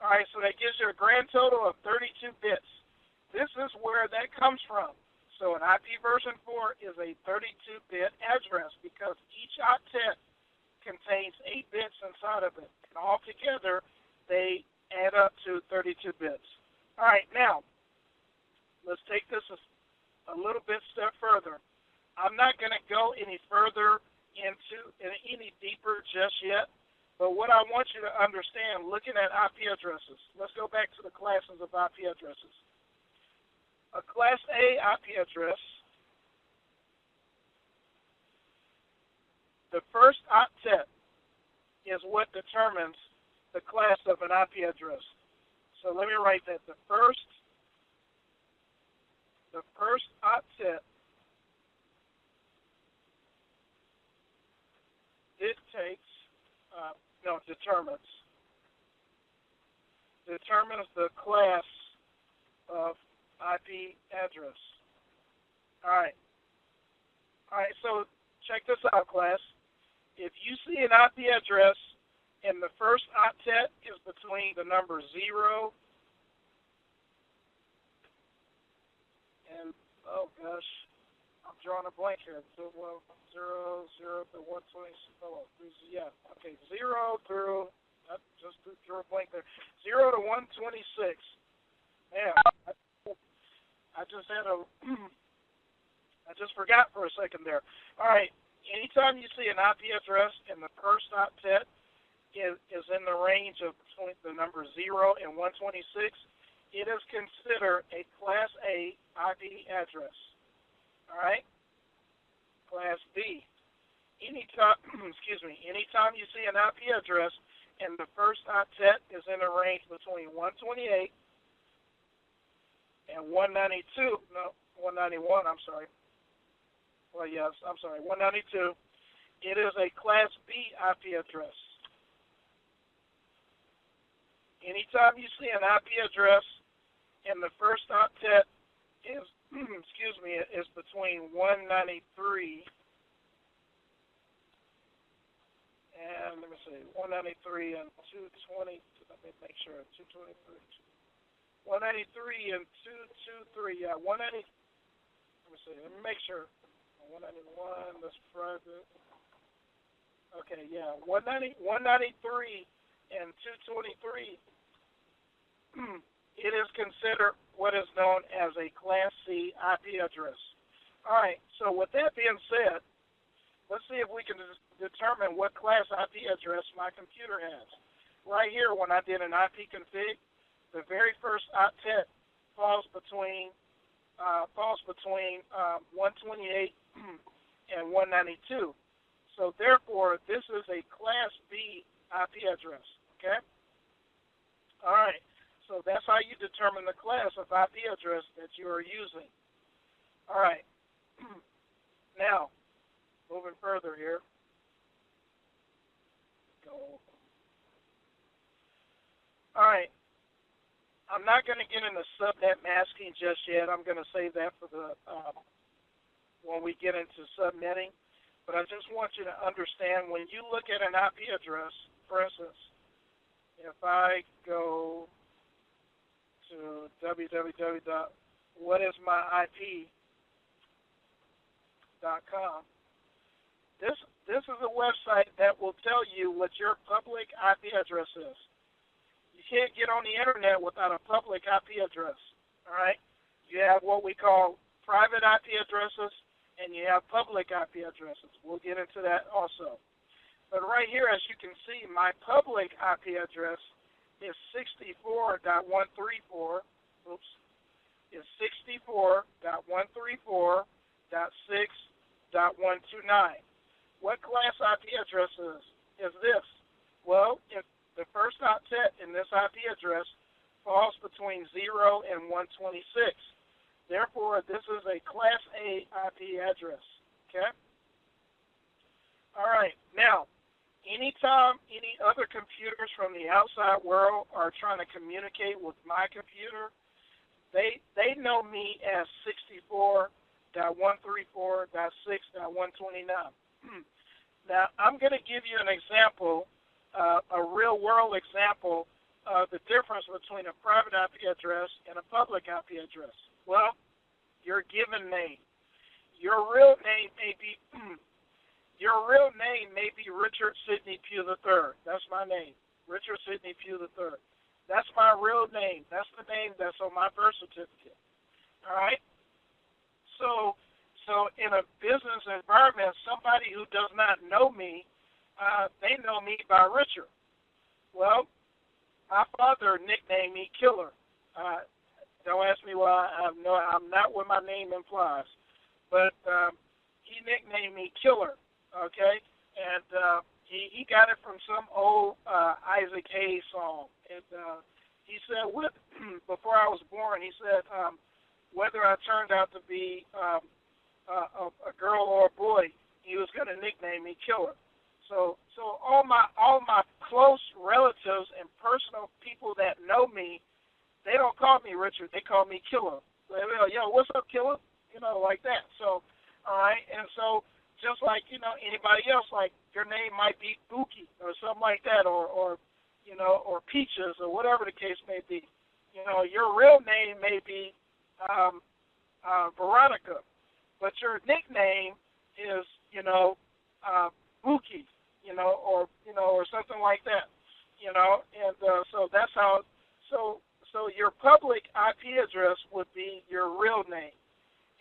All right, so that gives you a grand total of 32 bits. This is where that comes from. So an IP version 4 is a 32-bit address because each octet contains 8 bits inside of it. And altogether, they add up to 32 bits. All right, now, let's take this a little bit step further. I'm not going to go any further any deeper just yet. But what I want you to understand, looking at IP addresses, let's go back to the classes of IP addresses. A Class A IP address, the first octet is what determines the class of an IP address. So let me write that. The first octet determines the class of IP address. All right, so check this out, class. If you see an IP address and the first octet is between the number 0 and, oh gosh, I'm drawing a blank here. So, well, 0 to 120. Oh, yeah. Okay, 0 through. Just drew a blank there. 0 to 126. Yeah. I just had a. I just forgot for a second there. All right. Anytime you see an IP address and the first octet is in the range of between the number 0 and 126, it is considered a Class A IP address. All right. Class B. Anytime you see an IP address and the first octet is in a range between 128 and 191, I'm sorry. Well, yes, I'm sorry, 192. It is a Class B IP address. Anytime you see an IP address and the first octet is, is between 193 and, let me see, 193 and 220, let me make sure, 223. 193 and 223, yeah, 190, let me make sure. 191, that's private. Okay, yeah, 193 and 223, it is considered what is known as a Class C IP address. All right, so with that being said, let's see if we can determine what class IP address my computer has. Right here, when I did an IP config, the very first octet falls between 128 and 192. So therefore, this is a Class B IP address. Okay. All right. So that's how you determine the class of IP address that you are using. All right. Now, moving further here. Go. All right. I'm not going to get into subnet masking just yet. I'm going to save that for the when we get into subnetting. But I just want you to understand when you look at an IP address, for instance, if I go to www.whatismyip.com, this is a website that will tell you what your public IP address is. You can't get on the internet without a public IP address. All right? You have what we call private IP addresses, and you have public IP addresses. We'll get into that also. But right here, as you can see, my public IP address is 64.134. Is 64.134.6.129. What class IP address is this? Well, if the first octet in this IP address falls between 0 and 126. Therefore, this is a Class A IP address. Okay? All right. Now, anytime any other computers from the outside world are trying to communicate with my computer, they know me as 64.134.6.129. Now, I'm going to give you an example, a real-world example of the difference between a private IP address and a public IP address. Well, your given name. Your real name may be Richard Sidney Pugh III. That's my name, Richard Sidney Pugh III. That's my real name. That's the name that's on my birth certificate. All right? So in a business environment, somebody who does not know me, they know me by Richard. Well, my father nicknamed me Killer. Don't ask me why. I'm not what my name implies. But he nicknamed me Killer, okay? And he got it from some old Isaac Hayes song. And he said, before I was born, he said, whether I turned out to be a girl or a boy, he was going to nickname me Killer. So all my close relatives and personal people that know me, they don't call me Richard. They call me Killer. They go, yo, what's up, Killer? Like that. So, all right. And so just like, anybody else, like your name might be Buki or something like that, or Peaches or whatever the case may be. Your real name may be Veronica, but your nickname is, Buki, or something like that, and so that's how, so your public IP address would be your real name,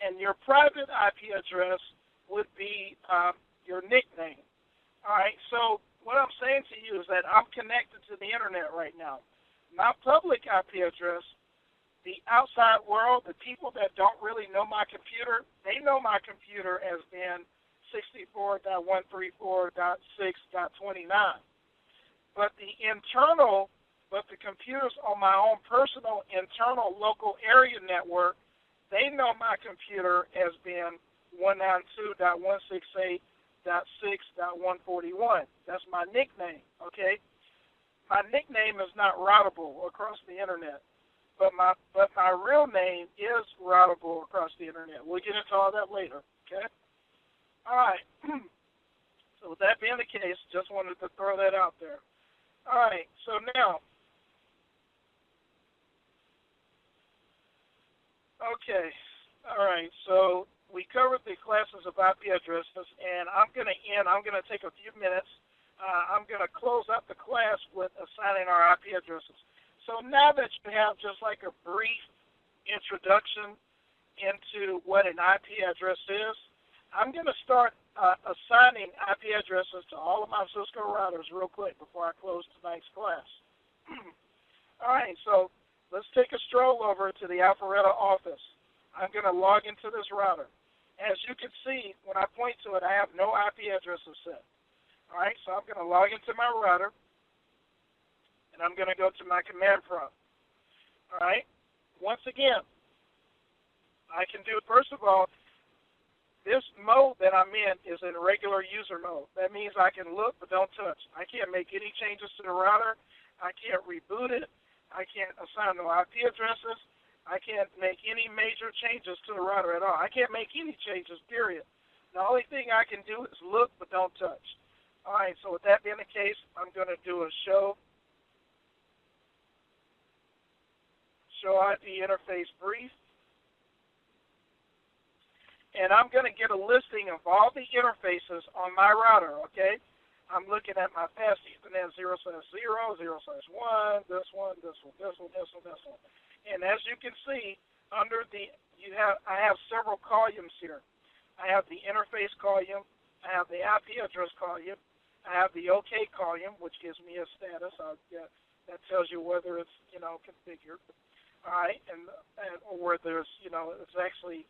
and your private IP address would be your nickname. All right, so what I'm saying to you is that I'm connected to the internet right now. My public IP address, the outside world, the people that don't really know my computer, they know my computer as being 64.134.6.29. But the computers on my own personal internal local area network, they know my computer as being 192.168.6.141. That's my nickname, okay? My nickname is not routable across the internet, but my real name is routable across the internet. We'll get into all that later, okay? All right. So with that being the case, just wanted to throw that out there. All right, so now, okay, all right, so we covered the classes of IP addresses, and I'm going to take a few minutes. I'm going to close up the class with assigning our IP addresses. So now that you have just like a brief introduction into what an IP address is, I'm going to start assigning IP addresses to all of my Cisco routers real quick before I close tonight's class. All right, so let's take a stroll over to the Alpharetta office. I'm going to log into this router. As you can see, when I point to it, I have no IP addresses set. All right, so I'm going to log into my router, and I'm going to go to my command prompt. All right, once again, I can do, first of all, this mode that I'm in is in regular user mode. That means I can look but don't touch. I can't make any changes to the router. I can't reboot it. I can't assign no IP addresses. I can't make any major changes to the router at all. I can't make any changes, period. The only thing I can do is look but don't touch. All right, so with that being the case, I'm going to do a show IP interface brief. And I'm going to get a listing of all the interfaces on my router, okay? I'm looking at my fast Ethernet 0/0, 0/1, this one. And as you can see, under I have several columns here. I have the interface column, I have the IP address column, I have the OK column, which gives me a status. That tells you whether it's, configured. All right, and or whether it's, it's actually.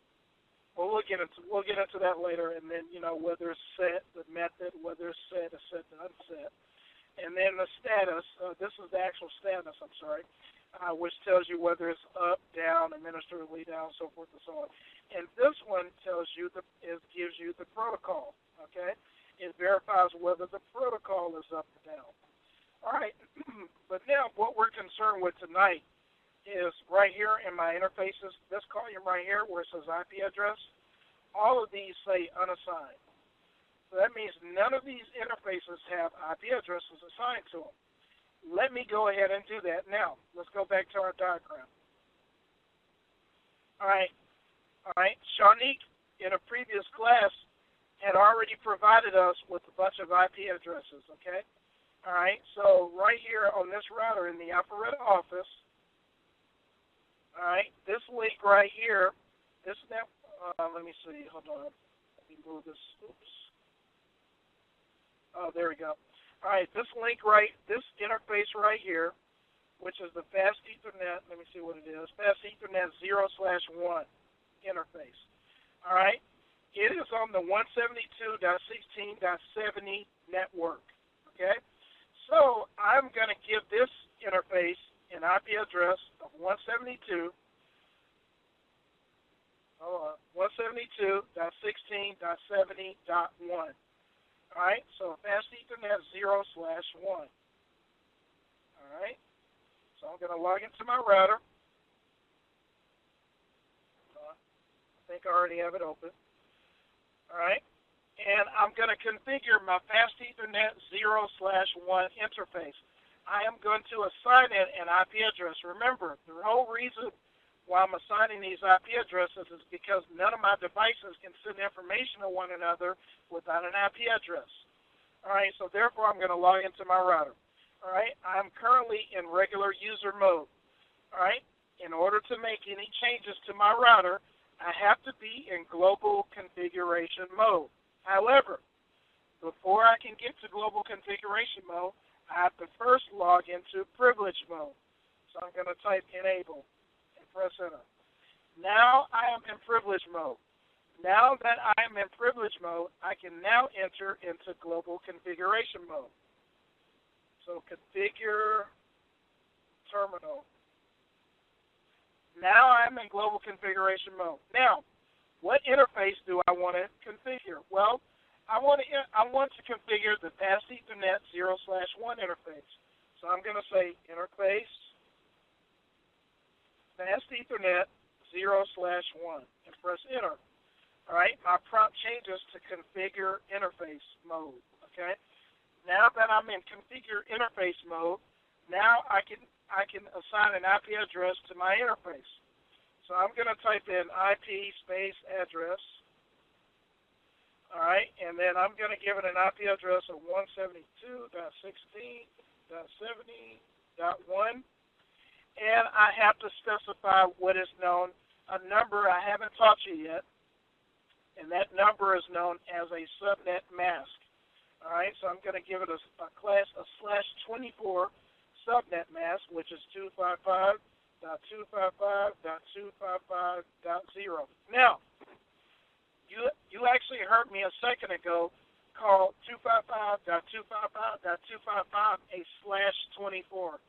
Well, we'll get into that later, and then whether it's set, the method, whether it's set to unset, and then the status. This is the actual status. I'm sorry, which tells you whether it's up, down, administratively down, so forth and so on. And this one tells you gives you the protocol. Okay, it verifies whether the protocol is up or down. All right, but now what we're concerned with tonight is right here in my interfaces. This column right here where it says IP address, all of these say unassigned. So that means none of these interfaces have IP addresses assigned to them. Let me go ahead and do that now. Let's go back to our diagram. All right. Shanique, in a previous class, had already provided us with a bunch of IP addresses, okay? All right, so right here on this router in the Alpharetta office, all right, this link right here, this net, let me see, hold on. Let me move this, oops. Oh, there we go. All right, this link this interface right here, which is the Fast Ethernet, let me see what it is, Fast Ethernet 0/1 interface. All right, it is on the 172.16.70 network, okay? So I'm going to give this interface an IP address of 172.16.70.1. All right, so Fast Ethernet 0/1. All right, so I'm going to log into my router. I think I already have it open. All right, and I'm going to configure my Fast Ethernet 0/1 interface. I am going to assign it an IP address. Remember, the whole reason why I'm assigning these IP addresses is because none of my devices can send information to one another without an IP address. All right, so therefore I'm going to log into my router. All right, I'm currently in regular user mode. All right, in order to make any changes to my router, I have to be in global configuration mode. However, before I can get to global configuration mode, I have to first log into privilege mode. So I'm going to type enable and press enter. Now I am in privilege mode. Now that I am in privilege mode, I can now enter into global configuration mode. So configure terminal. Now I'm in global configuration mode. Now, what interface do I want to configure? Well, I want to configure the Fast Ethernet 0/1 interface. So I'm going to say interface Fast Ethernet 0/1 and press enter. All right, my prompt changes to configure interface mode. Okay, now that I'm in configure interface mode, now I can assign an IP address to my interface. So I'm going to type in IP space address. All right, and then I'm going to give it an IP address of 172.16.70.1, and I have to specify what is known, a number I haven't taught you yet, and that number is known as a subnet mask. All right, so I'm going to give it a class of /24 subnet mask, which is 255.255.255.0. Now, you actually heard me a second ago call 255.255.255 a /24.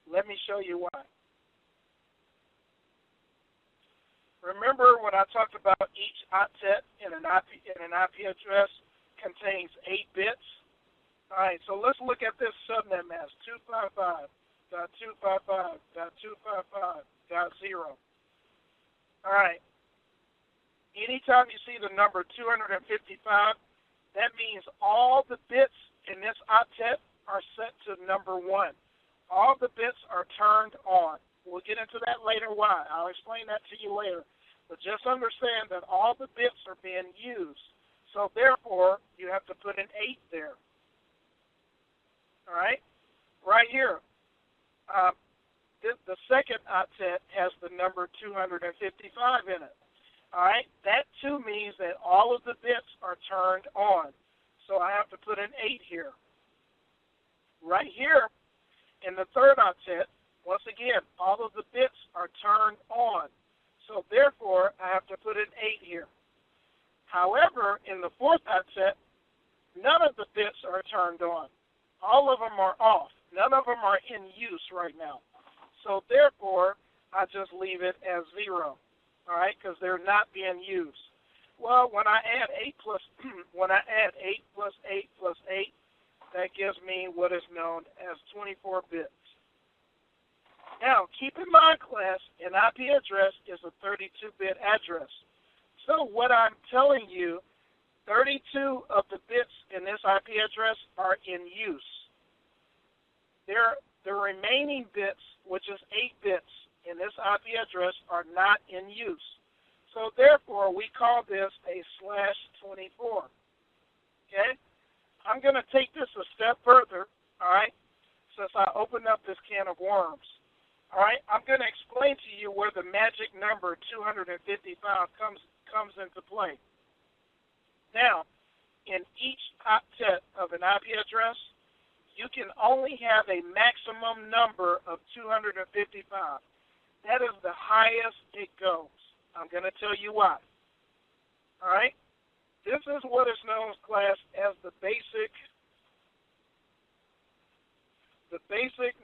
Let me show you why. Remember when I talked about each octet in an IP address contains 8 bits? All right, so let's look at this subnet mask, 255.255.255.0. All right. Anytime you see the number 255, that means all the bits in this octet are set to number 1. All the bits are turned on. We'll get into that later why. I'll explain that to you later. But just understand that all the bits are being used. So therefore, you have to put an 8 there. All right? Right here. The second octet has the number 255 in it. All right? That too means that all of the bits are turned on. So I have to put an 8 here. Right here, in the third octet, once again, all of the bits are turned on. So therefore, I have to put an 8 here. However, in the fourth octet, none of the bits are turned on. All of them are off. None of them are in use right now. So therefore, I just leave it as 0. All right, because they're not being used. Well, when I add 8 plus 8 plus 8, that gives me what is known as 24 bits. Now, keep in mind, class, an IP address is a 32-bit address. So what I'm telling you, 32 of the bits in this IP address are in use. The remaining bits, which is 8 bits in this IP address, are not in use. So therefore, we call this a /24. Okay? I'm going to take this a step further, all right, since I opened up this can of worms. All right, I'm going to explain to you where the magic number 255 comes into play. Now, in each octet of an IP address, you can only have a maximum number of 255. That is the highest it goes. I'm going to tell you why. All right? This is what is known, class, as the basic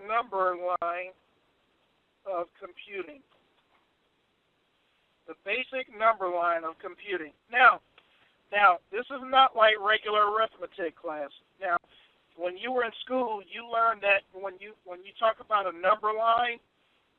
number line of computing. The basic number line of computing. Now, this is not like regular arithmetic, class. Now, when you were in school, you learned that when you talk about a number line,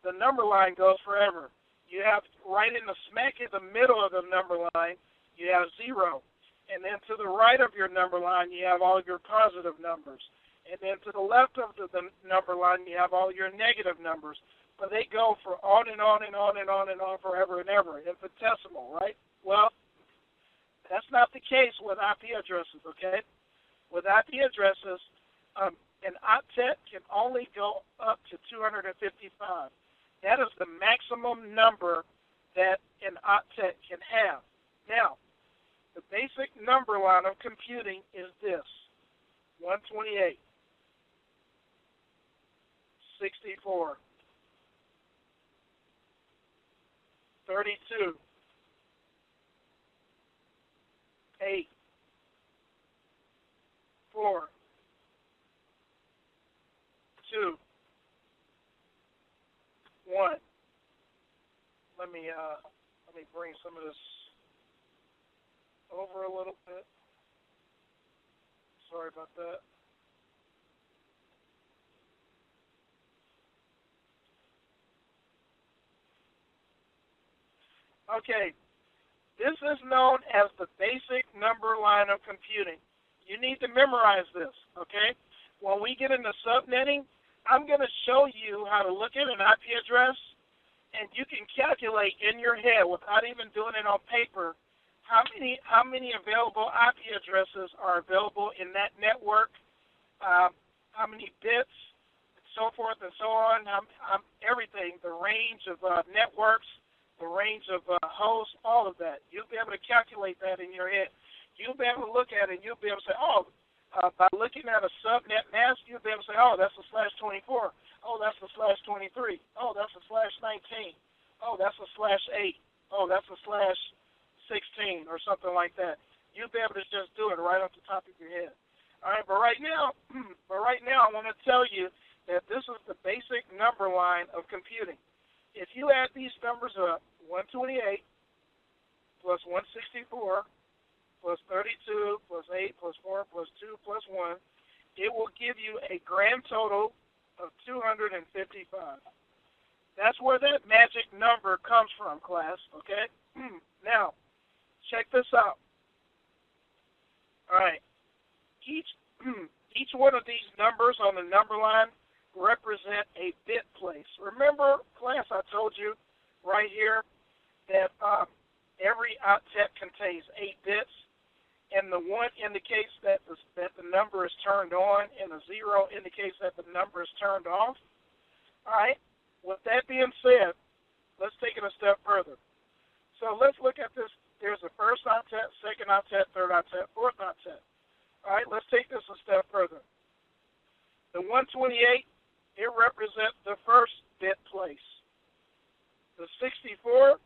the number line goes forever. You have right in the smack in the middle of the number line, you have 0. And then to the right of your number line, you have all your positive numbers. And then to the left of the number line, you have all your negative numbers. But they go for on and on and on and on and on forever and ever, infinitesimal, right? Well, that's not the case with IP addresses, okay? With IP addresses, an octet can only go up to 255. That is the maximum number that an octet can have. Now, the basic number line of computing is this: 128, 64, 32, 8, 4, 2, 1. Let me bring some of this over a little bit. Sorry about that. Okay, this is known as the basic number line of computing. You need to memorize this, okay? When we get into subnetting, I'm going to show you how to look at an IP address, and you can calculate in your head without even doing it on paper how many available IP addresses are available in that network, how many bits, so forth and so on, everything, the range of networks, the range of hosts, all of that. You'll be able to calculate that in your head. You'll be able to look at it, and you'll be able to say, by looking at a subnet mask, you'll be able to say, that's a /24. Oh, that's a /23. Oh, that's a /19. Oh, that's a /8. Oh, that's a /16 or something like that. You'll be able to just do it right off the top of your head. All right, but right now, I want to tell you that this is the basic number line of computing. If you add these numbers up, 128 plus 164 plus 32 plus 8 plus 4 plus 2 plus 1, it will give you a grand total of 255. That's where that magic number comes from, class, okay? Now, check this out. All right. Each one of these numbers on the number line represent a bit place. Remember, class, I told you right here that every octet contains 8 bits, and the 1 indicates that the number is turned on, and the 0 indicates that the number is turned off. All right. With that being said, let's take it a step further. So let's look at this. There's the first octet, second octet, third octet, fourth octet. All right, let's take this a step further. The 128, it represents the first bit place. The 64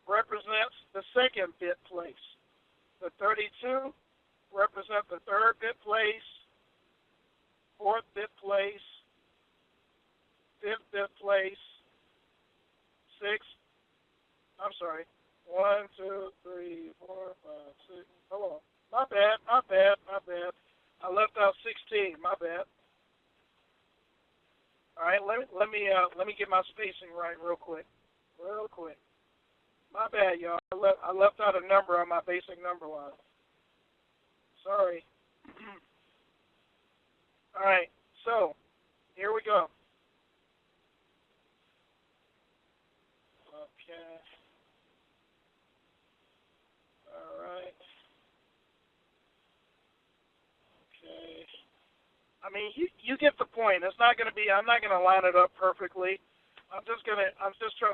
represents the second bit place. The 32 represents the third bit place, fourth bit place, fifth bit place, 1, 2, 3, 4, 5, 6. Hold on. My bad. I left out 16. My bad. All right. right, let me get my spacing right real quick. My bad, y'all. I left out a number on my basic number line. Sorry. All right, so here we go. Okay. All right. Okay. I mean, you get the point. It's not going to be. I'm not going to line it up perfectly. I'm just trying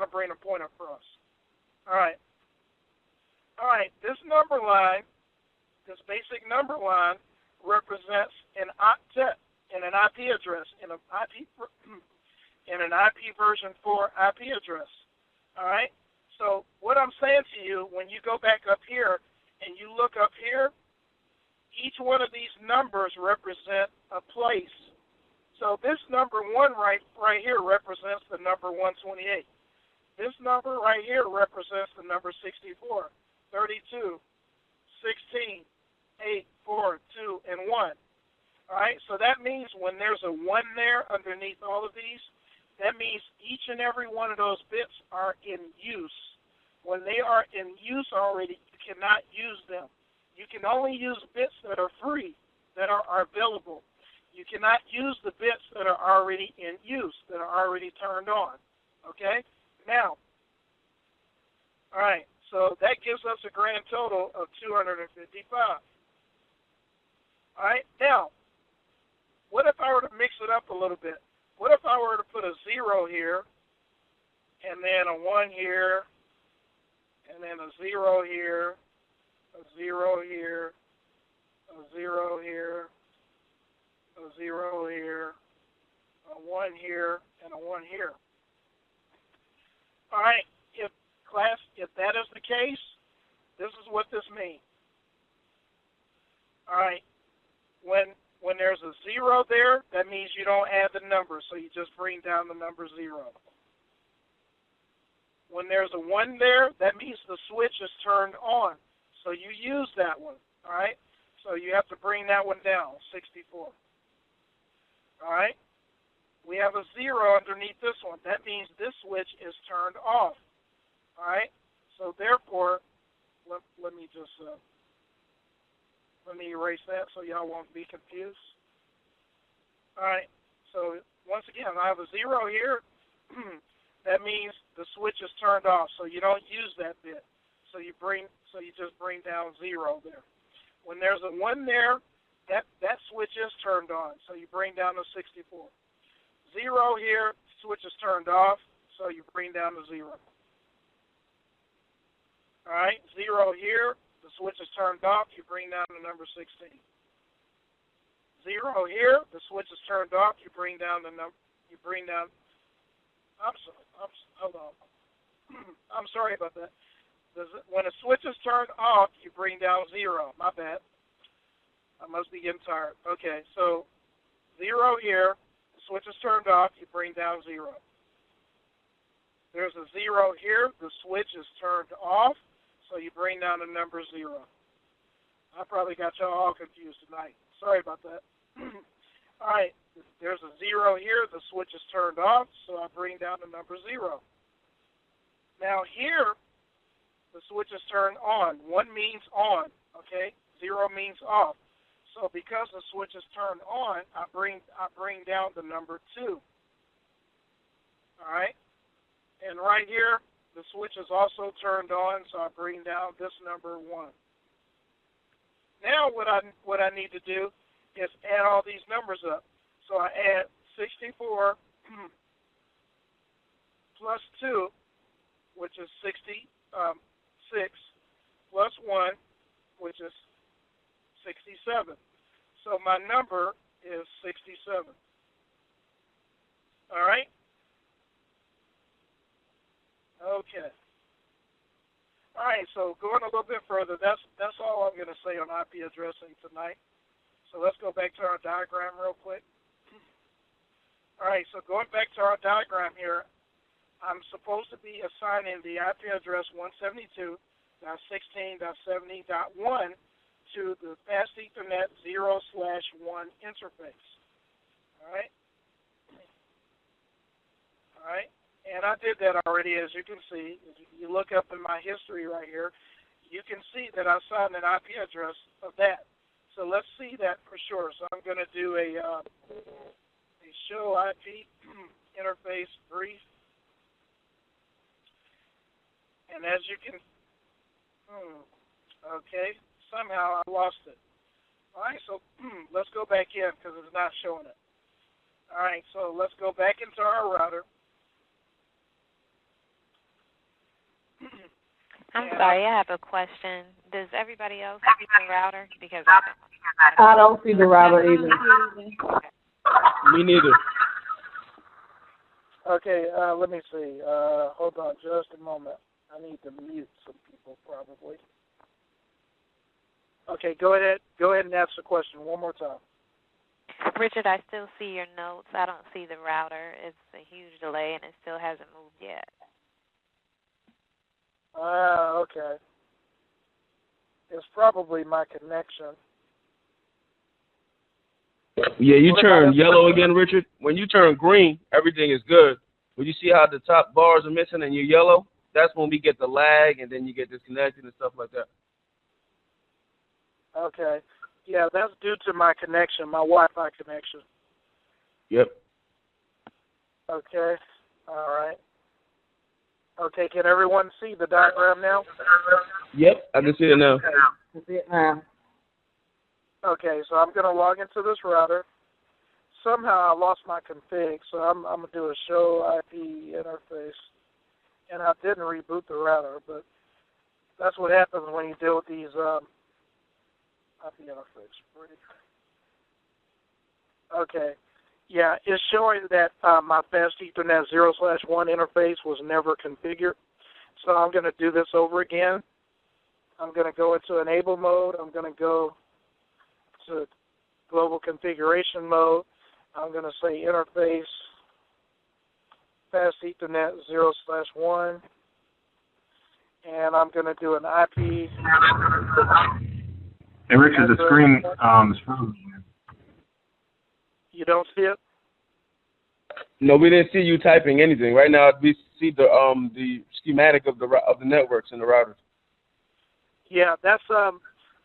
to bring a point across. All right. All right. This number line, this basic number line, represents an octet and an IP address in an IP version 4 IP address. All right. So what I'm saying to you, when you go back up here and you look up here, each one of these numbers represent a place. So this number 1 right here represents the number 128. This number right here represents the number 64, 32, 16, 8, 4, 2, and 1. All right, so that means when there's a 1 there underneath all of these, that means each and every one of those bits are in use. When they are in use already, you cannot use them. You can only use bits that are free, that are available. You cannot use the bits that are already in use, that are already turned on. Okay? Now, all right, so that gives us a grand total of 255. All right, now, what if I were to mix it up a little bit? What if I were to put a 0 here, and then a 1 here, and then a 0 here, a 0 here, a 0 here, a 0 here, a 1 here, and a 1 here. All right, if that is the case, this is what this means. All right, when there's a 0 there, that means you don't add the number, so you just bring down the number 0. When there's a 1 there, that means the switch is turned on, so you use that one. All right, so you have to bring that one down, 64. All right, we have a 0 underneath this one. That means this switch is turned off. All right, so therefore, let me just let me erase that so y'all won't be confused. All right, so once again, I have a 0 here. That means the switch is turned off, so you don't use that bit. So you just bring down 0 there. When there's a 1 there, that switch is turned on, so you bring down to 64. 0 here, switch is turned off, so you bring down to 0. All right, 0 here, the switch is turned off, you bring down to number 16. 0 here, the switch is turned off, you bring down hold on. I'm sorry about that. When a switch is turned off, you bring down 0. My bad. I must be getting tired. Okay, so 0 here, the switch is turned off, you bring down 0. There's a 0 here, the switch is turned off, so you bring down the number 0. I probably got y'all all confused tonight. Sorry about that. All right, there's a 0 here, the switch is turned off, so I bring down the number 0. Now here, the switch is turned on. 1 means on, okay? 0 means off. So because the switch is turned on, I bring down the number 2. All right? And right here, the switch is also turned on, so I bring down this number 1. Now what I need to do is add all these numbers up. So I add 64 plus 2, which is 66, plus 1, which is 67. So my number is 67. All right? Okay. All right, so going a little bit further, that's all I'm going to say on IP addressing tonight. So let's go back to our diagram real quick. All right, so going back to our diagram here, I'm supposed to be assigning the IP address 172.16.70.1 to the Fast Ethernet 0/1 interface. All right? And I did that already, as you can see. If you look up in my history right here, you can see that I assigned an IP address of that. So let's see that for sure. So I'm going to do a show IP interface brief. And as you can, okay, somehow I lost it. All right, so let's go back in because it's not showing it. All right, so let's go back into our router. I'm sorry, I have a question. Does everybody else see the router? Because I don't see the router either. Me neither. Okay, let me see. Hold on just a moment. I need to mute some people probably. Okay, go ahead and ask the question one more time. Richard, I still see your notes. I don't see the router. It's a huge delay, and it still hasn't moved yet. Okay. It's probably my connection. Yeah, you turn yellow again, Richard. When you turn green, everything is good. When you see how the top bars are missing and you're yellow, that's when we get the lag, and then you get disconnected and stuff like that. Okay. Yeah, that's due to my connection, my Wi-Fi connection. Yep. Okay. All right. Okay, can everyone see the diagram now? Yep, I can see it now. Okay, so I'm going to log into this router. Somehow I lost my config, so I'm going to do a show IP interface. And I didn't reboot the router, but that's what happens when you deal with these IP interface. Okay. Yeah, it's showing that my fast Ethernet 0/1 interface was never configured. So I'm going to do this over again. I'm going to go into enable mode. I'm going to go to global configuration mode. I'm going to say interface fast Ethernet 0/1. And I'm going to do an IP. Hey, Richard, the screen is frozen. You don't see it? No, we didn't see you typing anything. Right now, we see the schematic of the networks and the routers. Yeah, that's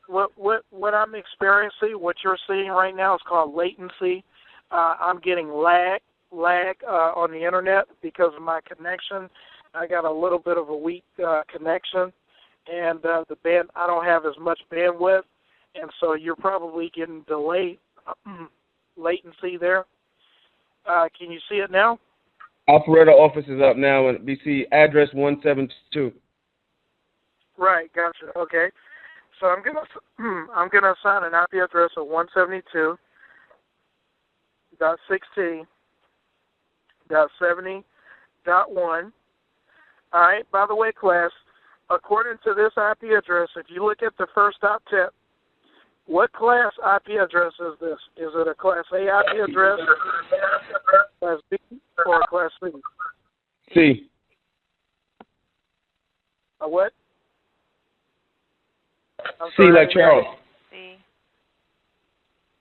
what I'm experiencing. What you're seeing right now is called latency. I'm getting lag on the internet because of my connection. I got a little bit of a weak connection, and I don't have as much bandwidth, and so you're probably getting delayed latency there. Can you see it now? Operator office is up now, and we see address 172. Right, gotcha. Okay, so I'm gonna assign an IP address of 172.16.70.1. All right. By the way, class, according to this IP address, if you look at the first octet, what class IP address is this? Is it a Class A IP address, Class B, or a Class C? C. A what? C like Charles. C.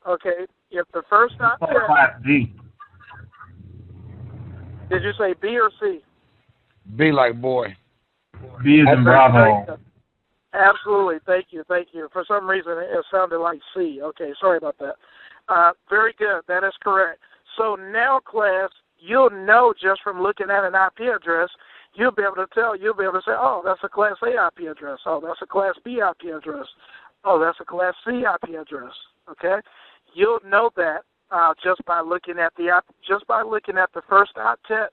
Okay. If the first octet. Class D. Did you say B or C? B like boy. B is in Bravo. Absolutely. Thank you. For some reason, it sounded like C. Okay, sorry about that. Very good. That is correct. So now, class, you'll know just from looking at an IP address, you'll be able to say, oh, that's a Class A IP address. Oh, that's a Class B IP address. Oh, that's a Class C IP address. Okay? You'll know that just by looking at the first octet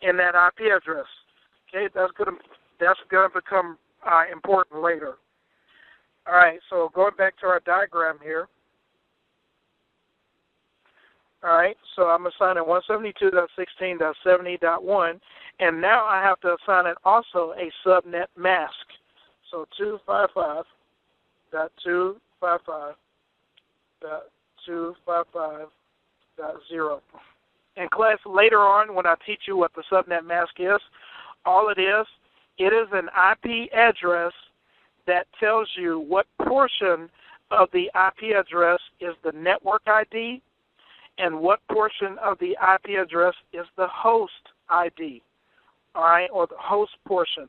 in that IP address. Okay, that's gonna become important later. All right, so going back to our diagram here. All right, so I'm assigning 172.16.70.1, and now I have to assign it also a subnet mask. So 255.255.255.0. And class, later on when I teach you what the subnet mask is, all it is an IP address that tells you what portion of the IP address is the network ID and what portion of the IP address is the host ID. all right, or the host portion.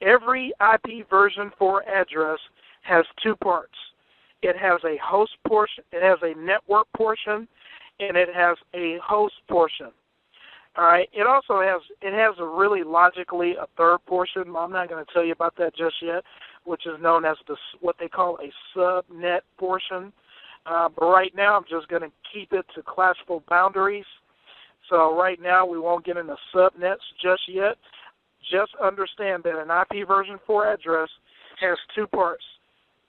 Every IP version 4 address has two parts. It has a host portion, it has a network portion, and it has a host portion. All right. It also has a really logically a third portion. I'm not going to tell you about that just yet, which is known as what they call a subnet portion. But right now, I'm just going to keep it to classical boundaries. So right now, we won't get into subnets just yet. Just understand that an IP version 4 address has two parts.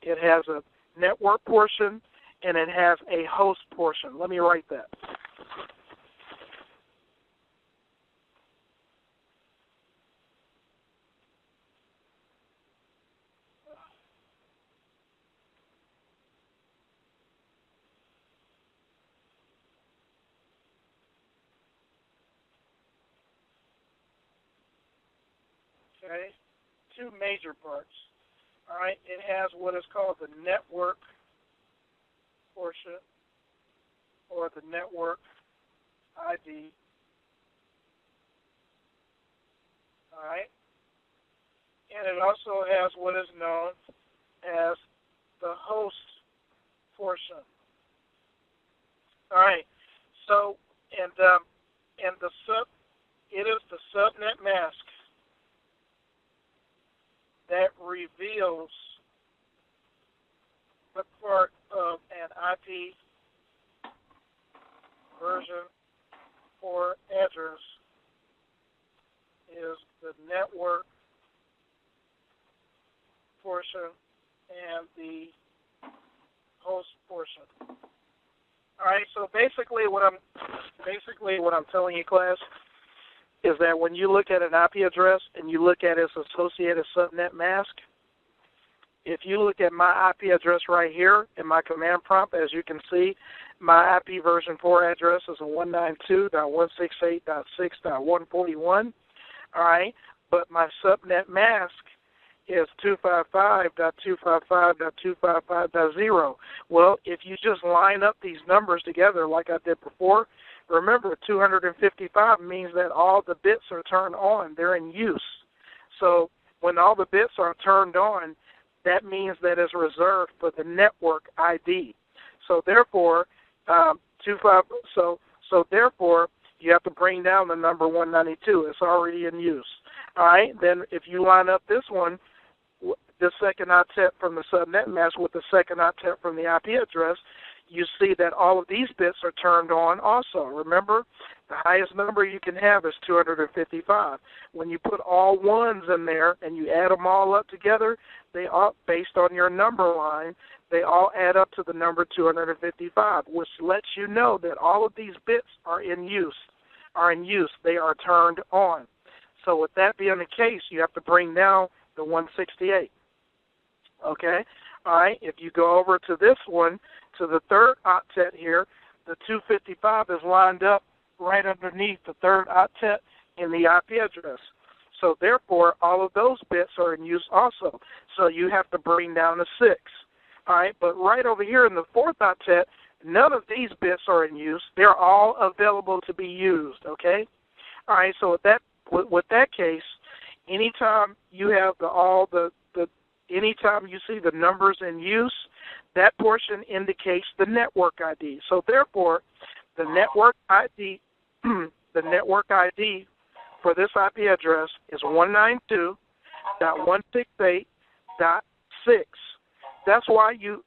It has a network portion, and it has a host portion. Let me write that. Okay, two major parts. All right, it has what is called the network portion or the network ID. All right, and it also has what is known as the host portion. All right, so and it is the subnet mask that reveals the part of an IP version 4 address is the network portion and the host portion. All right, so basically what I'm telling you, class, is that when you look at an IP address and you look at its associated subnet mask, if you look at my IP address right here in my command prompt, as you can see, my IP version 4 address is a 192.168.6.141, all right, but my subnet mask is 255.255.255.0. Well, if you just line up these numbers together like I did before, remember, 255 means that all the bits are turned on. They're in use. So when all the bits are turned on, that means that it's reserved for the network ID. So therefore, therefore, you have to bring down the number 192. It's already in use. All right. Then if you line up this one, the second octet from the subnet mask with the second octet from the IP address, you see that all of these bits are turned on also. Remember, the highest number you can have is 255. When you put all ones in there and you add them all up together, they all, based on your number line, they all add up to the number 255, which lets you know that all of these bits are in use. They are turned on. So with that being the case, you have to bring down the 168. Okay? All right, if you go over to this one, to the third octet here, the 255 is lined up right underneath the third octet in the IP address. So therefore, all of those bits are in use also. So you have to bring down the 6. All right, but right over here in the fourth octet, none of these bits are in use. They're all available to be used, okay? All right, so with that case, anytime you have anytime you see the numbers in use, that portion indicates the network ID. So therefore, the network ID, for this IP address is 192.168.6. That's why you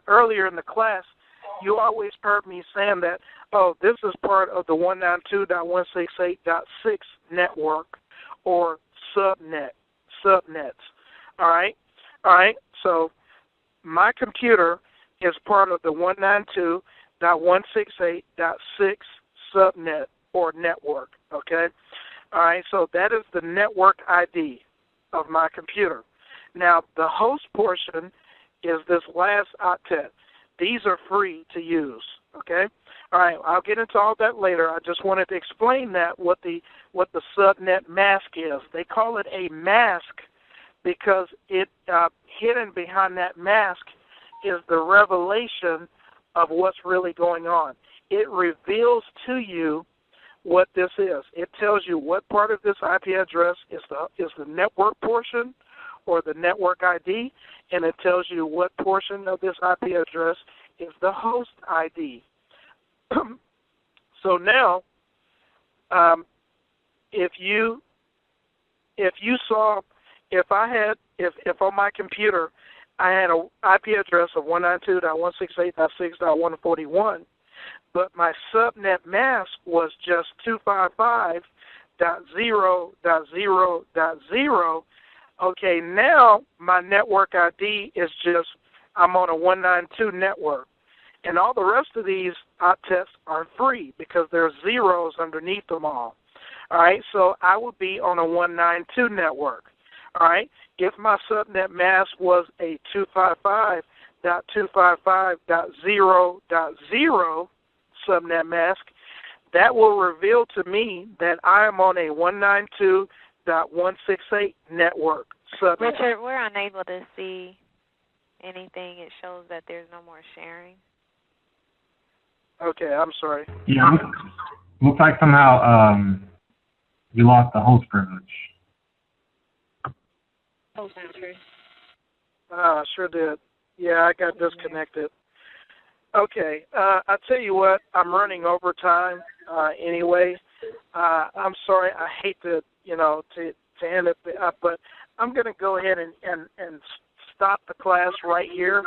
earlier in the class, you always heard me saying that, oh, this is part of the 192.168.6 network or subnets. All right? All right, so my computer is part of the 192.168.6 subnet or network, okay? All right, so that is the network ID of my computer. Now, the host portion is this last octet. These are free to use, okay? All right, I'll get into all that later. I just wanted to explain that, what the subnet mask is. They call it a mask because it hidden behind that mask is the revelation of what's really going on. It reveals to you what this is. It tells you what part of this IP address is the network portion or the network ID, and it tells you what portion of this IP address is the host ID. So now, if on my computer I had an IP address of 192.168.6.141, but my subnet mask was just 255.0.0.0, okay, now my network ID is just, I'm on a 192 network. And all the rest of these tests are free because there's zeros underneath them all. All right, so I would be on a 192 network. All right, if my subnet mask was a 255.255.0.0 subnet mask, that will reveal to me that I am on a 192.168 network subnet. Richard, we're unable to see anything. It shows that there's no more sharing. Okay, I'm sorry. Yeah, looks like somehow you lost the host privilege. Oh, Patrick. Sure did. Yeah, I got disconnected. Okay, I tell you what, I'm running overtime anyway. I'm sorry, I hate to end it, but I'm going to go ahead and stop the class right here.